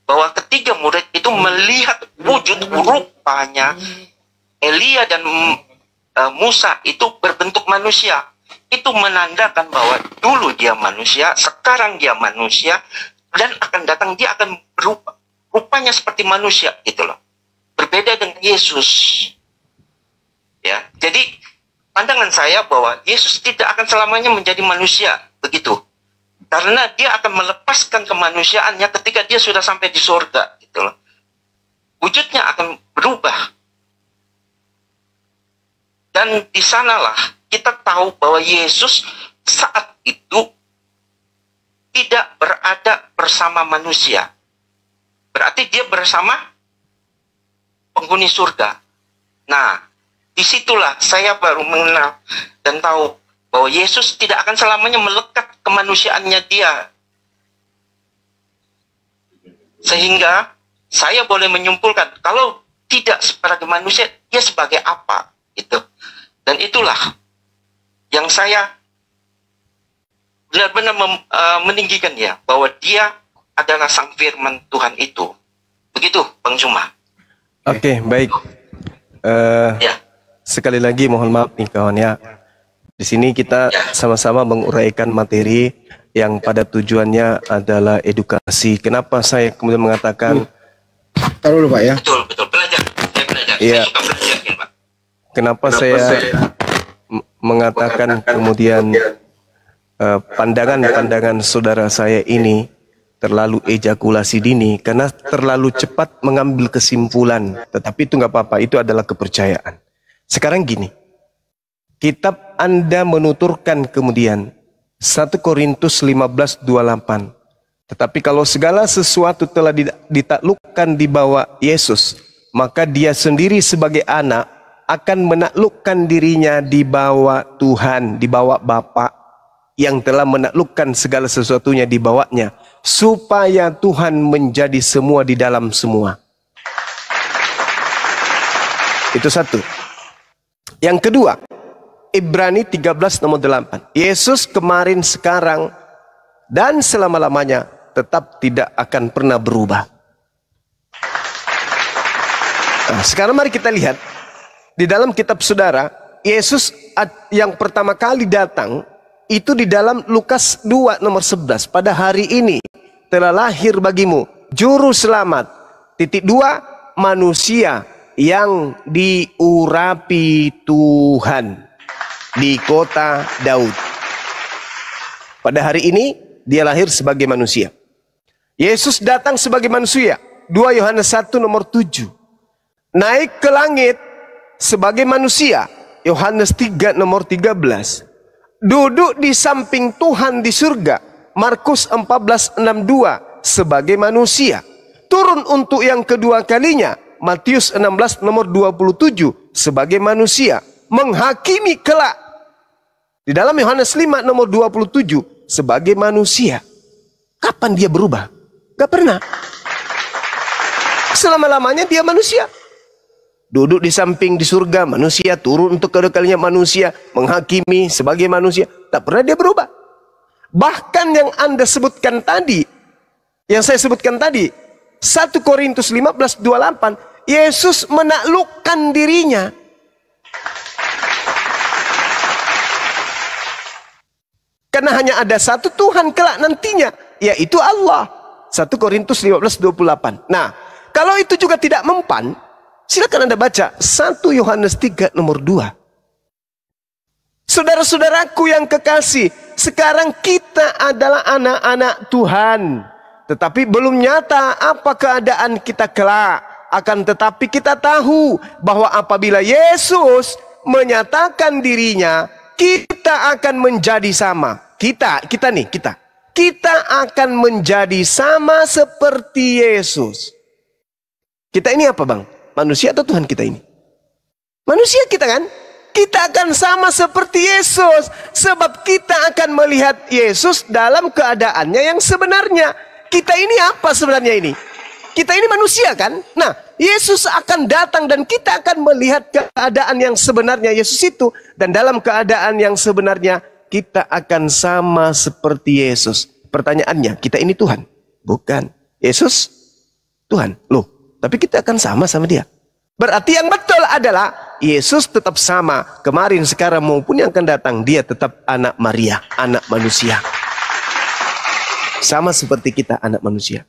bahwa ketiga murid itu melihat wujud rupanya Elia dan Musa itu berbentuk manusia. Itu menandakan bahwa dulu dia manusia, sekarang dia manusia, dan akan datang dia akan berubah. Rupanya seperti manusia gitu loh. Berbeda dengan Yesus. Ya, jadi pandangan saya bahwa Yesus tidak akan selamanya menjadi manusia, begitu. Karena dia akan melepaskan kemanusiaannya ketika dia sudah sampai di surga gitu loh. Wujudnya akan berubah. Dan di sanalah kita tahu bahwa Yesus saat itu tidak berada bersama manusia. Berarti dia bersama penghuni surga. Nah, disitulah saya baru mengenal dan tahu bahwa Yesus tidak akan selamanya melekat kemanusiaannya dia. Sehingga saya boleh menyimpulkan, kalau tidak sebagai manusia, dia sebagai apa? Itu. Dan itulah yang saya benar-benar meninggikan ya, bahwa dia adalah sang firman Tuhan itu. Begitu, Bang Cuma. Oke, baik. Ya. Sekali lagi mohon maaf nih kawan ya. Di sini kita sama-sama menguraikan materi yang pada tujuannya adalah edukasi. Kenapa saya kemudian mengatakan Taruh dulu Pak ya. Betul, belajar. Saya belajar. Iya. Saya suka belajar, Pak. Kenapa saya mengatakan kemudian pandangan-pandangan saudara saya ini terlalu ejakulasi dini karena terlalu cepat mengambil kesimpulan. Tetapi itu nggak apa-apa, itu adalah kepercayaan. Sekarang gini, kitab Anda menuturkan kemudian 1 Korintus 15:28 Tetapi kalau segala sesuatu telah ditaklukkan di bawah Yesus, maka dia sendiri sebagai anak akan menaklukkan dirinya di bawah Tuhan, di bawah Bapa yang telah menaklukkan segala sesuatunya di bawahnya, supaya Tuhan menjadi semua di dalam semua. Itu satu. Yang kedua, Ibrani 13 nomor 8. Yesus kemarin, sekarang, dan selama-lamanya tetap tidak akan pernah berubah. Nah, sekarang mari kita lihat di dalam kitab saudara, Yesus yang pertama kali datang itu di dalam Lukas 2 nomor 11. Pada hari ini telah lahir bagimu juru selamat. Titik 2, manusia yang diurapi Tuhan di kota Daud. Pada hari ini dia lahir sebagai manusia. Yesus datang sebagai manusia. 2 Yohanes 1 nomor 7. Naik ke langit sebagai manusia. Yohanes 3 nomor 13. Duduk di samping Tuhan di surga. Markus 14:62 sebagai manusia. Turun untuk yang kedua kalinya. Matius 16 nomor 27 sebagai manusia. Menghakimi kelak. Di dalam Yohanes 5 nomor 27 sebagai manusia. Kapan dia berubah? Gak pernah. Selama-lamanya dia manusia. Duduk di samping di surga manusia, turun untuk kedua kalinya manusia, menghakimi sebagai manusia. Tak pernah dia berubah. Bahkan yang Anda sebutkan tadi, yang saya sebutkan tadi, 1 Korintus 15:28, Yesus menaklukkan dirinya. Karena hanya ada satu Tuhan kelak nantinya, yaitu Allah. 1 Korintus 15:28. Nah, kalau itu juga tidak mempan, silakan Anda baca 1 Yohanes 3 nomor 2. Saudara-saudaraku yang kekasih, sekarang kita adalah anak-anak Tuhan. Tetapi belum nyata apa keadaan kita kelak. Akan tetapi kita tahu bahwa apabila Yesus menyatakan dirinya, kita akan menjadi sama. Kita akan menjadi sama seperti Yesus. Kita ini apa, Bang? Manusia atau Tuhan kita ini? Manusia kita kan? Kita akan sama seperti Yesus. Sebab kita akan melihat Yesus dalam keadaannya yang sebenarnya. Kita ini apa sebenarnya ini? Kita ini manusia kan? Nah, Yesus akan datang dan kita akan melihat keadaan yang sebenarnya Yesus itu. Dan dalam keadaan yang sebenarnya kita akan sama seperti Yesus. Pertanyaannya, kita ini Tuhan? Bukan. Yesus Tuhan. Loh, tapi kita akan sama dia. Berarti yang betul adalah Yesus tetap sama. Kemarin, sekarang maupun yang akan datang. Dia tetap anak Maria, anak manusia. Sama seperti kita anak manusia.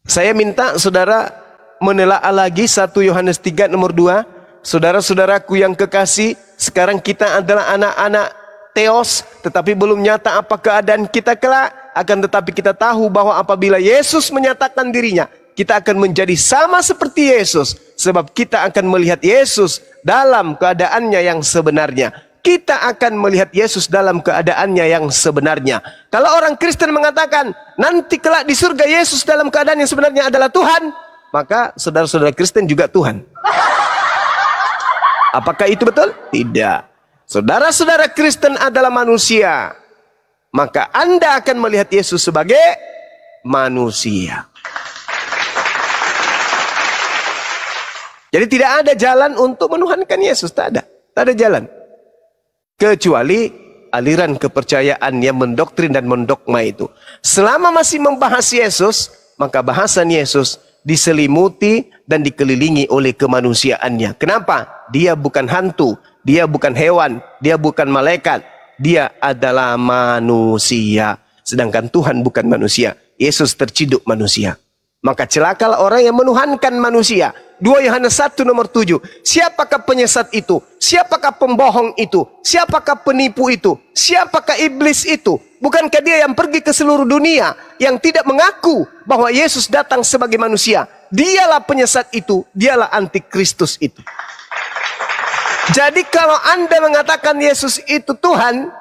Saya minta saudara menelaah lagi 1 Yohanes 3 nomor 2. Saudara-saudaraku yang kekasih, sekarang kita adalah anak-anak Theos, tetapi belum nyata apa keadaan kita kelak. Akan tetapi kita tahu bahwa apabila Yesus menyatakan dirinya, kita akan menjadi sama seperti Yesus. Sebab kita akan melihat Yesus dalam keadaannya yang sebenarnya. Kita akan melihat Yesus dalam keadaannya yang sebenarnya. Kalau orang Kristen mengatakan, nanti kelak di surga Yesus dalam keadaan yang sebenarnya adalah Tuhan, maka saudara-saudara Kristen juga Tuhan. Apakah itu betul? Tidak. Saudara-saudara Kristen adalah manusia. Maka Anda akan melihat Yesus sebagai manusia. Jadi tidak ada jalan untuk menuhankan Yesus. Tak ada. Tak ada jalan. Kecuali aliran kepercayaan yang mendoktrin dan mendogma itu. Selama masih membahas Yesus, maka bahasan Yesus diselimuti dan dikelilingi oleh kemanusiaannya. Kenapa? Dia bukan hantu, dia bukan hewan, dia bukan malaikat, dia adalah manusia. Sedangkan Tuhan bukan manusia. Yesus terciduk manusia. Maka celakalah orang yang menuhankan manusia. 2 Yohanes 1 nomor 7. Siapakah penyesat itu? Siapakah pembohong itu? Siapakah penipu itu? Siapakah iblis itu? Bukankah dia yang pergi ke seluruh dunia, yang tidak mengaku bahwa Yesus datang sebagai manusia? Dialah penyesat itu, dialah antikristus itu. Jadi kalau Anda mengatakan Yesus itu Tuhan,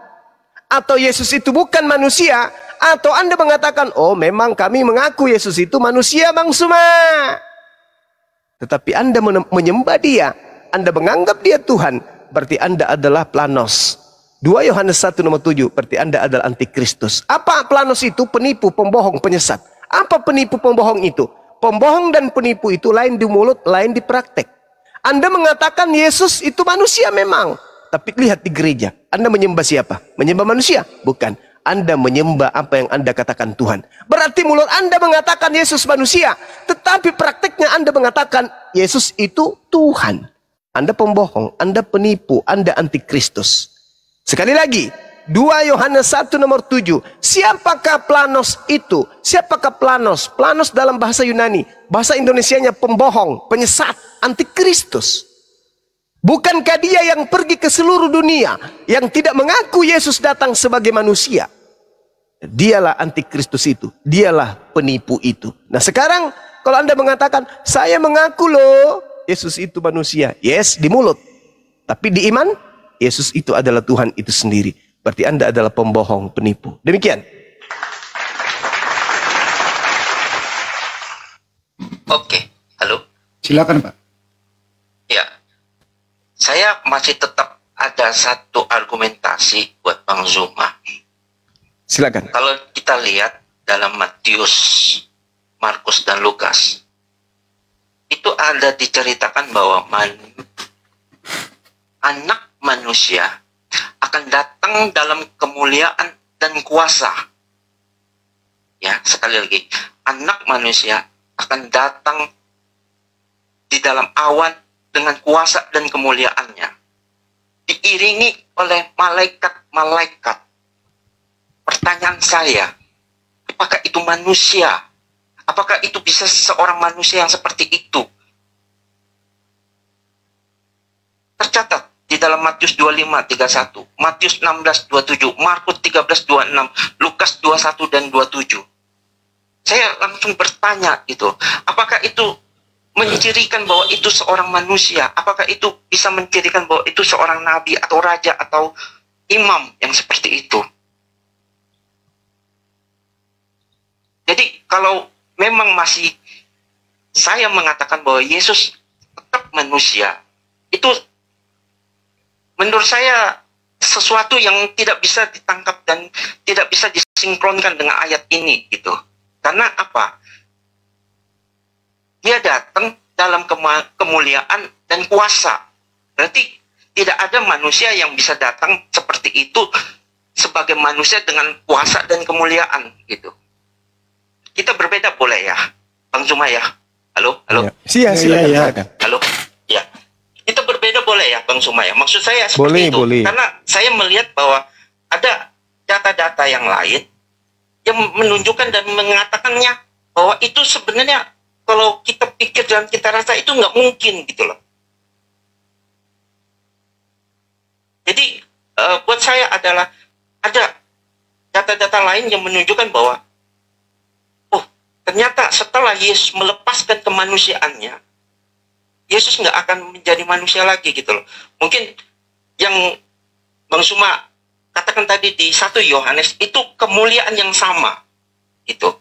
atau Yesus itu bukan manusia, Atau Anda mengatakan, oh memang kami mengaku Yesus itu manusia Bang Suma. Tetapi Anda menyembah dia, Anda menganggap dia Tuhan, berarti Anda adalah planos. 2 Yohanes 1 nomor 7, berarti Anda adalah antikristus. Apa planos itu? Penipu, pembohong, penyesat. Apa penipu, pembohong itu? Pembohong dan penipu itu lain di mulut, lain di praktek. Anda mengatakan Yesus itu manusia memang. Tapi lihat di gereja, Anda menyembah siapa? Menyembah manusia? Bukan. Anda menyembah apa yang Anda katakan Tuhan. Berarti mulut Anda mengatakan Yesus manusia. Tetapi prakteknya Anda mengatakan Yesus itu Tuhan. Anda pembohong, Anda penipu, Anda antikristus. Sekali lagi, 2 Yohanes 1 nomor 7. Siapakah planos itu? Siapakah planos? Planos dalam bahasa Yunani. Bahasa Indonesianya pembohong, penyesat, antikristus. Bukankah dia yang pergi ke seluruh dunia, yang tidak mengaku Yesus datang sebagai manusia? Dialah antikristus itu. Dialah penipu itu. Nah sekarang kalau Anda mengatakan, saya mengaku loh Yesus itu manusia. Yes, di mulut. Tapi di iman, Yesus itu adalah Tuhan itu sendiri. Berarti Anda adalah pembohong, penipu. Demikian. Oke, halo. Silakan Pak. Ya, saya masih tetap ada satu argumentasi buat Bang Zuma. Silakan. Kalau kita lihat dalam Matius, Markus, dan Lukas, itu ada diceritakan bahwa anak manusia akan datang dalam kemuliaan dan kuasa. Ya, sekali lagi, anak manusia akan datang di dalam awan dengan kuasa dan kemuliaannya, diiringi oleh malaikat-malaikat. Pertanyaan saya, apakah itu manusia? Apakah itu bisa seorang manusia yang seperti itu? Tercatat di dalam Matius 25:31, Matius 16:27, Markus 13:26, Lukas 21 dan 27. Saya langsung bertanya itu, apakah itu mencirikan bahwa itu seorang manusia? Apakah itu bisa mencirikan bahwa itu seorang nabi atau raja atau imam yang seperti itu? Jadi kalau memang masih saya mengatakan bahwa Yesus tetap manusia, itu menurut saya sesuatu yang tidak bisa ditangkap dan tidak bisa disinkronkan dengan ayat ini gitu. Karena apa? Dia datang dalam kemuliaan dan kuasa. Berarti tidak ada manusia yang bisa datang seperti itu sebagai manusia dengan kuasa dan kemuliaan gitu. Kita berbeda boleh ya, Bang Zuma ya? Halo, halo. Silakan. Halo, ya. Kita berbeda boleh ya, Bang Zuma ya? Maksud saya seperti itu. Boleh. Karena saya melihat bahwa ada data-data yang lain yang menunjukkan dan mengatakannya bahwa itu sebenarnya kalau kita pikir dan kita rasa itu nggak mungkin gitu loh. Jadi buat saya adalah ada data-data lain yang menunjukkan bahwa ternyata setelah Yesus melepaskan kemanusiaannya, Yesus nggak akan menjadi manusia lagi gitu loh. Mungkin yang Bang Suma katakan tadi di 1 Yohanes itu kemuliaan yang sama. Itu.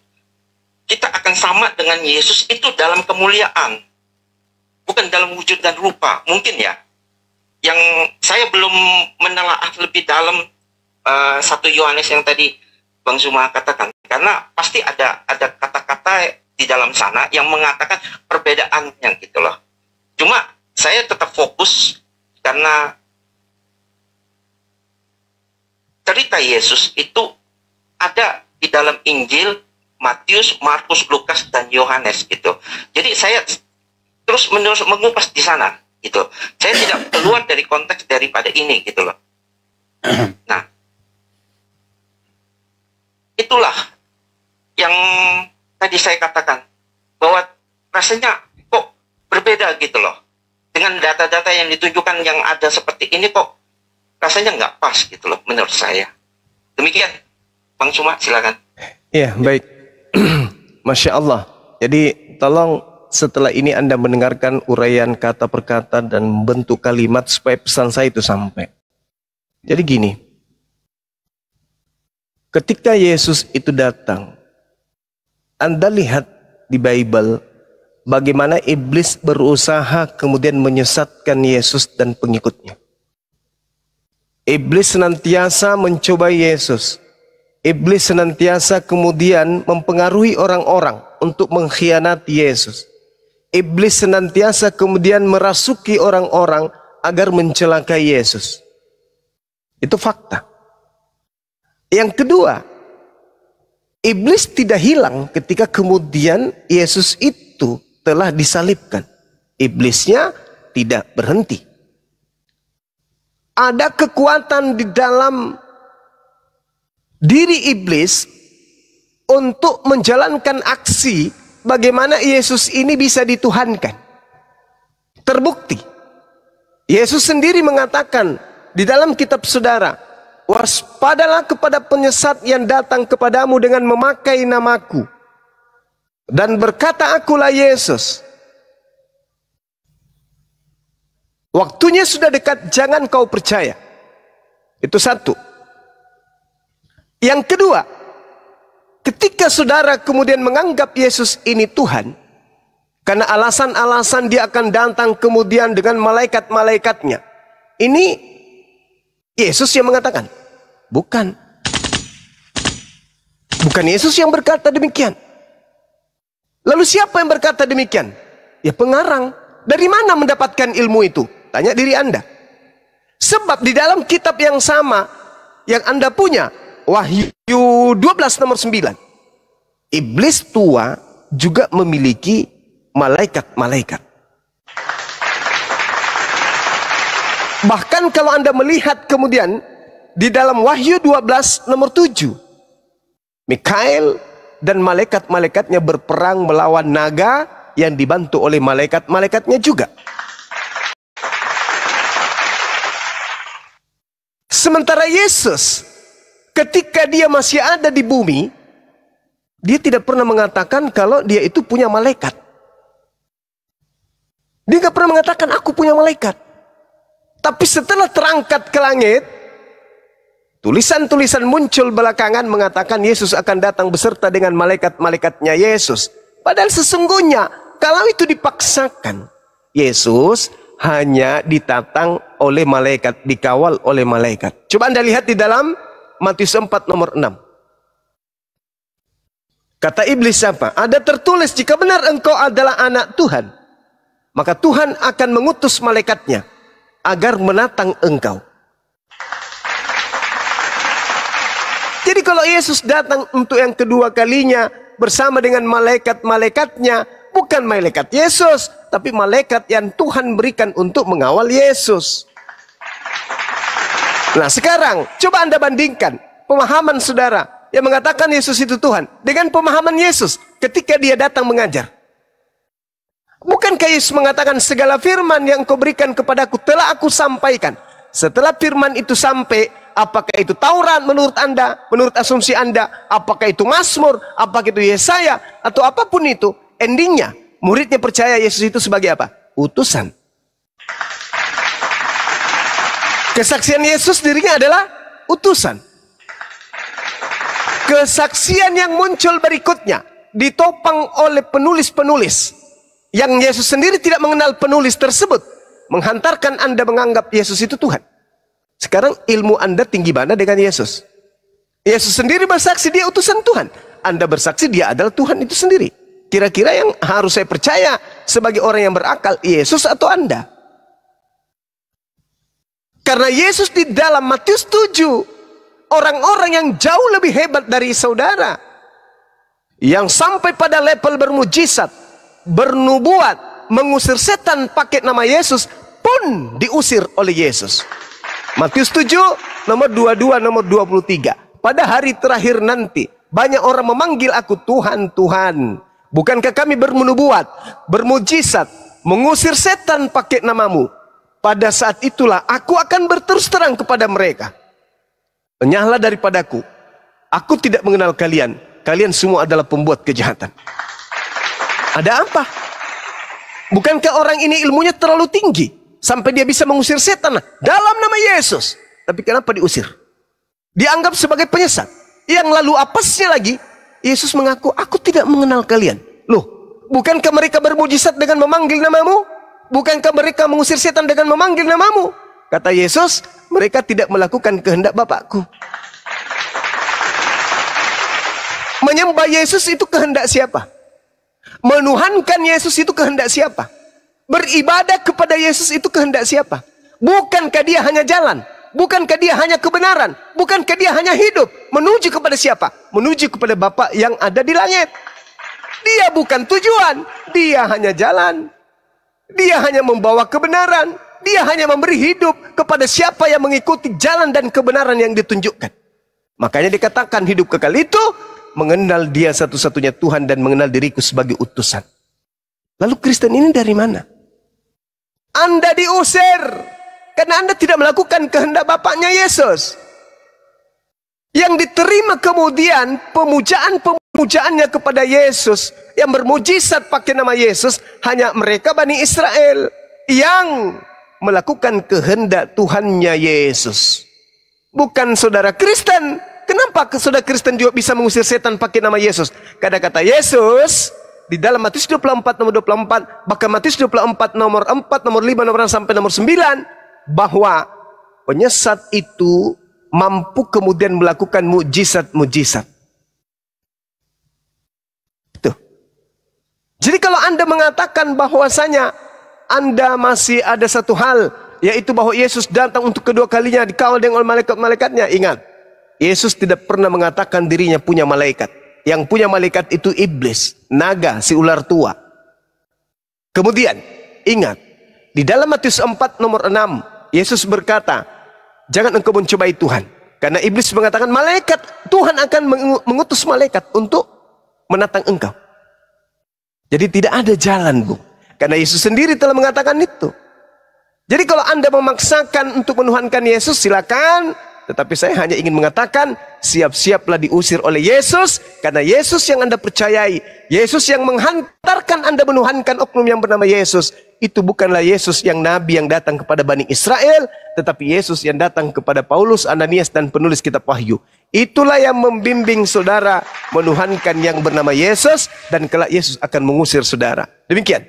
Kita akan sama dengan Yesus itu dalam kemuliaan. Bukan dalam wujud dan rupa. Mungkin ya. Yang saya belum menelaah lebih dalam 1 Yohanes yang tadi Bang Suma katakan. Karena pasti ada kata-kata di dalam sana yang mengatakan perbedaannya gitu loh. Cuma saya tetap fokus karena cerita Yesus itu ada di dalam Injil Matius, Markus, Lukas, dan Yohanes gitu. Jadi saya terus-menerus mengupas di sana gitu. Saya tidak keluar dari konteks daripada ini gitu loh. Nah, itulah yang tadi saya katakan bahwa rasanya kok berbeda gitu loh. Dengan data-data yang ditunjukkan yang ada seperti ini kok rasanya nggak pas gitu loh menurut saya. Demikian, Bang Suma, silakan. Ya, baik. Masya Allah. Jadi tolong setelah ini Anda mendengarkan uraian kata per kata dan bentuk kalimat supaya pesan saya itu sampai. Jadi gini, Ketika Yesus itu datang, Anda lihat di Bible bagaimana iblis berusaha kemudian menyesatkan Yesus dan pengikutnya. Iblis senantiasa mencoba Yesus. Iblis senantiasa kemudian mempengaruhi orang-orang untuk mengkhianati Yesus. Iblis senantiasa kemudian merasuki orang-orang agar mencelakai Yesus. Itu fakta. Yang kedua, iblis tidak hilang ketika kemudian Yesus itu telah disalibkan. Iblisnya tidak berhenti. Ada kekuatan di dalam diri iblis untuk menjalankan aksi bagaimana Yesus ini bisa dituhankan. Terbukti. Yesus sendiri mengatakan di dalam kitab Saudara, waspadalah kepada penyesat yang datang kepadamu dengan memakai namaku. Dan berkata, akulah Yesus. Waktunya sudah dekat, jangan kau percaya. Itu satu. Yang kedua, ketika saudara kemudian menganggap Yesus ini Tuhan, karena alasan-alasan dia akan datang kemudian dengan malaikat-malaikatnya. Ini Yesus yang mengatakan, bukan. Bukan Yesus yang berkata demikian. Lalu siapa yang berkata demikian? Ya pengarang. Dari mana mendapatkan ilmu itu? Tanya diri Anda. Sebab di dalam kitab yang sama yang Anda punya, Wahyu 12 nomor 9. Iblis tua juga memiliki malaikat-malaikat. Bahkan kalau Anda melihat kemudian di dalam Wahyu 12 nomor 7, Mikael dan malaikat-malaikatnya berperang melawan naga yang dibantu oleh malaikat-malaikatnya juga. Sementara Yesus ketika dia masih ada di bumi, dia tidak pernah mengatakan kalau dia itu punya malaikat. Dia nggak pernah mengatakan aku punya malaikat. Tapi setelah terangkat ke langit, tulisan-tulisan muncul belakangan mengatakan Yesus akan datang beserta dengan malaikat-malaikatnya Yesus. Padahal sesungguhnya kalau itu dipaksakan, Yesus hanya ditatang oleh malaikat, dikawal oleh malaikat. Coba Anda lihat di dalam Matius 4 nomor 6. Kata iblis apa? Ada tertulis, jika benar engkau adalah anak Tuhan, maka Tuhan akan mengutus malaikatnya agar menatang engkau. Jadi kalau Yesus datang untuk yang kedua kalinya bersama dengan malaikat-malaikatnya, bukan malaikat Yesus, tapi malaikat yang Tuhan berikan untuk mengawal Yesus. Nah sekarang, coba Anda bandingkan pemahaman saudara yang mengatakan Yesus itu Tuhan dengan pemahaman Yesus ketika dia datang mengajar. Bukankah Yesus mengatakan segala firman yang kau berikan kepadaku telah aku sampaikan. Setelah firman itu sampai, apakah itu Taurat menurut Anda, menurut asumsi Anda, apakah itu Mazmur, apakah itu Yesaya, atau apapun itu, endingnya muridnya percaya Yesus itu sebagai apa? Utusan. Kesaksian Yesus dirinya adalah utusan. Kesaksian yang muncul berikutnya ditopang oleh penulis-penulis yang Yesus sendiri tidak mengenal penulis tersebut, menghantarkan Anda menganggap Yesus itu Tuhan. Sekarang ilmu Anda tinggi mana dengan Yesus? Yesus sendiri bersaksi dia utusan Tuhan. Anda bersaksi dia adalah Tuhan itu sendiri. Kira-kira yang harus saya percaya sebagai orang yang berakal, Yesus atau Anda? Karena Yesus di dalam Matius 7, orang-orang yang jauh lebih hebat dari saudara, yang sampai pada level bermujizat, bernubuat, mengusir setan pakai nama Yesus, pun diusir oleh Yesus. Matius 7, nomor 22, nomor 23. Pada hari terakhir nanti, banyak orang memanggil aku Tuhan, Tuhan. Bukankah kami bernubuat, bermujizat, mengusir setan pakai namamu? Pada saat itulah aku akan berterus terang kepada mereka, enyahlah daripadaku, aku tidak mengenal kalian. Kalian semua adalah pembuat kejahatan. Ada apa? Bukankah orang ini ilmunya terlalu tinggi sampai dia bisa mengusir setan dalam nama Yesus? Tapi kenapa diusir? Dianggap sebagai penyesat. Yang lalu apesnya lagi, Yesus mengaku, aku tidak mengenal kalian. Loh, bukankah mereka bermujizat dengan memanggil namamu? Bukankah mereka mengusir setan dengan memanggil namamu? Kata Yesus, mereka tidak melakukan kehendak Bapakku. Menyembah Yesus itu kehendak siapa? Menuhankan Yesus itu kehendak siapa? Beribadah kepada Yesus itu kehendak siapa? Bukankah dia hanya jalan? Bukankah dia hanya kebenaran? Bukankah dia hanya hidup? Menuju kepada siapa? Menuju kepada Bapa yang ada di langit. Dia bukan tujuan. Dia hanya jalan. Dia hanya membawa kebenaran. Dia hanya memberi hidup kepada siapa yang mengikuti jalan dan kebenaran yang ditunjukkan. Makanya dikatakan hidup kekal itu mengenal dia satu-satunya Tuhan dan mengenal diriku sebagai utusan. Lalu Kristen ini dari mana? Anda diusir karena Anda tidak melakukan kehendak Bapaknya Yesus. Yang diterima kemudian pemujaan-pemujaannya kepada Yesus yang bermujizat pakai nama Yesus hanya mereka Bani Israel yang melakukan kehendak Tuhannya Yesus. Bukan saudara Kristen. Kenapa saudara Kristen juga bisa mengusir setan pakai nama Yesus? Karena kata Yesus di dalam Matius 24 nomor 24, bahkan Matius 24 nomor 4, nomor 5, nomor 6 sampai nomor 9, bahwa penyesat itu mampu kemudian melakukan mujizat-mujizat. Tuh. Jadi kalau Anda mengatakan bahwasanya Anda masih ada satu hal, yaitu bahwa Yesus datang untuk kedua kalinya dikawal dengan malaikat-malaikatnya, ingat, Yesus tidak pernah mengatakan dirinya punya malaikat. Yang punya malaikat itu iblis, naga, si ular tua. Kemudian, ingat, di dalam Matius 4 nomor 6, Yesus berkata, jangan engkau mencobai Tuhan. Karena iblis mengatakan malaikat, Tuhan akan mengutus malaikat untuk menatang engkau. Jadi tidak ada jalan, Bu. Karena Yesus sendiri telah mengatakan itu. Jadi kalau Anda memaksakan untuk menuhankan Yesus, silakan. Tetapi saya hanya ingin mengatakan, siap-siaplah diusir oleh Yesus. Karena Yesus yang Anda percayai, Yesus yang menghantarkan Anda menuhankan oknum yang bernama Yesus, itu bukanlah Yesus yang Nabi yang datang kepada Bani Israel, tetapi Yesus yang datang kepada Paulus, Ananias, dan penulis kitab Wahyu. Itulah yang membimbing saudara menuhankan yang bernama Yesus, dan kelak Yesus akan mengusir saudara. Demikian.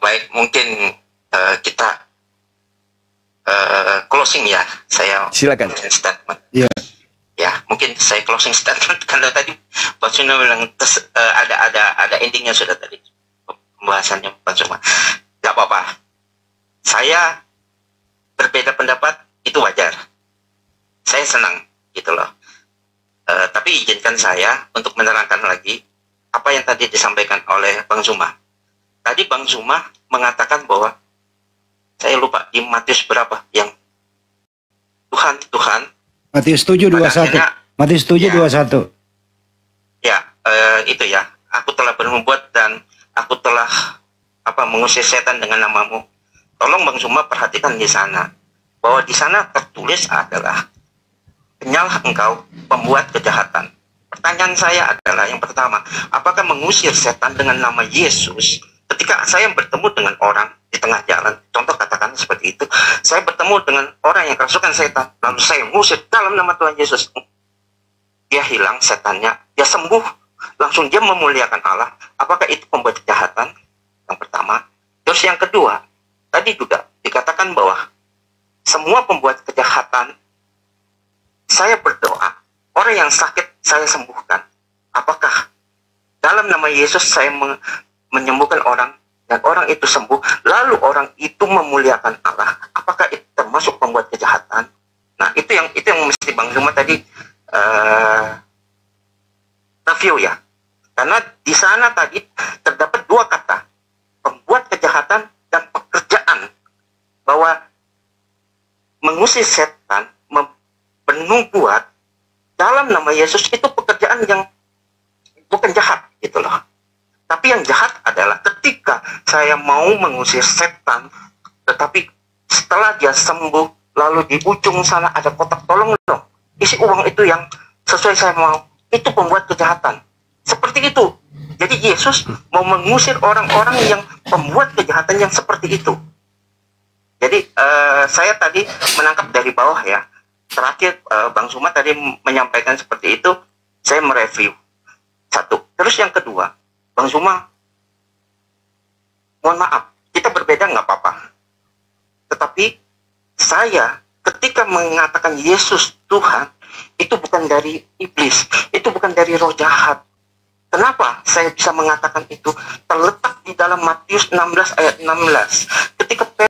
Baik, mungkin kita closing ya. Saya silakan. Statement. Iya. Ya, mungkin saya closing statement. Kalau tadi Pak Suna bilang ada endingnya sudah tadi pembahasannya Pak Suma. Gak apa-apa. Saya berbeda pendapat itu wajar. Saya senang gitu loh. Tapi izinkan saya untuk menerangkan lagi apa yang tadi disampaikan oleh Bang Zuma. Tadi Bang Zuma mengatakan bahwa saya lupa di Matius berapa yang Tuhan Matius 7:21. Matius 7:21. Ya, itu ya. Aku telah bernubuat dan aku telah mengusir setan dengan namamu. Tolong Bang Zuma perhatikan di sana bahwa di sana tertulis adalah penyalah engkau pembuat kejahatan. Pertanyaan saya adalah yang pertama, apakah mengusir setan dengan nama Yesus? Ketika saya bertemu dengan orang di tengah jalan, contoh katakan seperti itu, saya bertemu dengan orang yang kerasukan setan, lalu saya mengusir dalam nama Tuhan Yesus. Dia hilang setannya, dia sembuh, langsung dia memuliakan Allah. Apakah itu pembuat kejahatan? Yang pertama. Terus yang kedua, tadi juga dikatakan bahwa semua pembuat kejahatan, saya berdoa, orang yang sakit saya sembuhkan. Apakah dalam nama Yesus saya menyembuhkan orang dan orang itu sembuh, lalu orang itu memuliakan Allah? Apakah itu termasuk pembuat kejahatan? Nah, itu yang mesti Bang Zuma tadi review ya. Karena di sana tadi terdapat dua kata, pembuat kejahatan dan pekerjaan, bahwa mengusir setan, bernubuat dalam nama Yesus itu pekerjaan yang bukan jahat gitu loh. Tapi yang jahat adalah ketika saya mau mengusir setan, tetapi setelah dia sembuh, lalu di ujung sana ada kotak tolong dong, isi uang itu yang sesuai saya mau, itu pembuat kejahatan. Seperti itu. Jadi Yesus mau mengusir orang-orang yang pembuat kejahatan yang seperti itu. Jadi saya tadi menangkap dari bawah ya, terakhir Bang Suma tadi menyampaikan seperti itu, saya mereview. Satu. Terus yang kedua, Bang Suma, mohon maaf, kita berbeda nggak apa-apa. Tetapi saya ketika mengatakan Yesus Tuhan, itu bukan dari iblis, itu bukan dari roh jahat. Kenapa saya bisa mengatakan itu? Terletak di dalam Matius 16 ayat 16.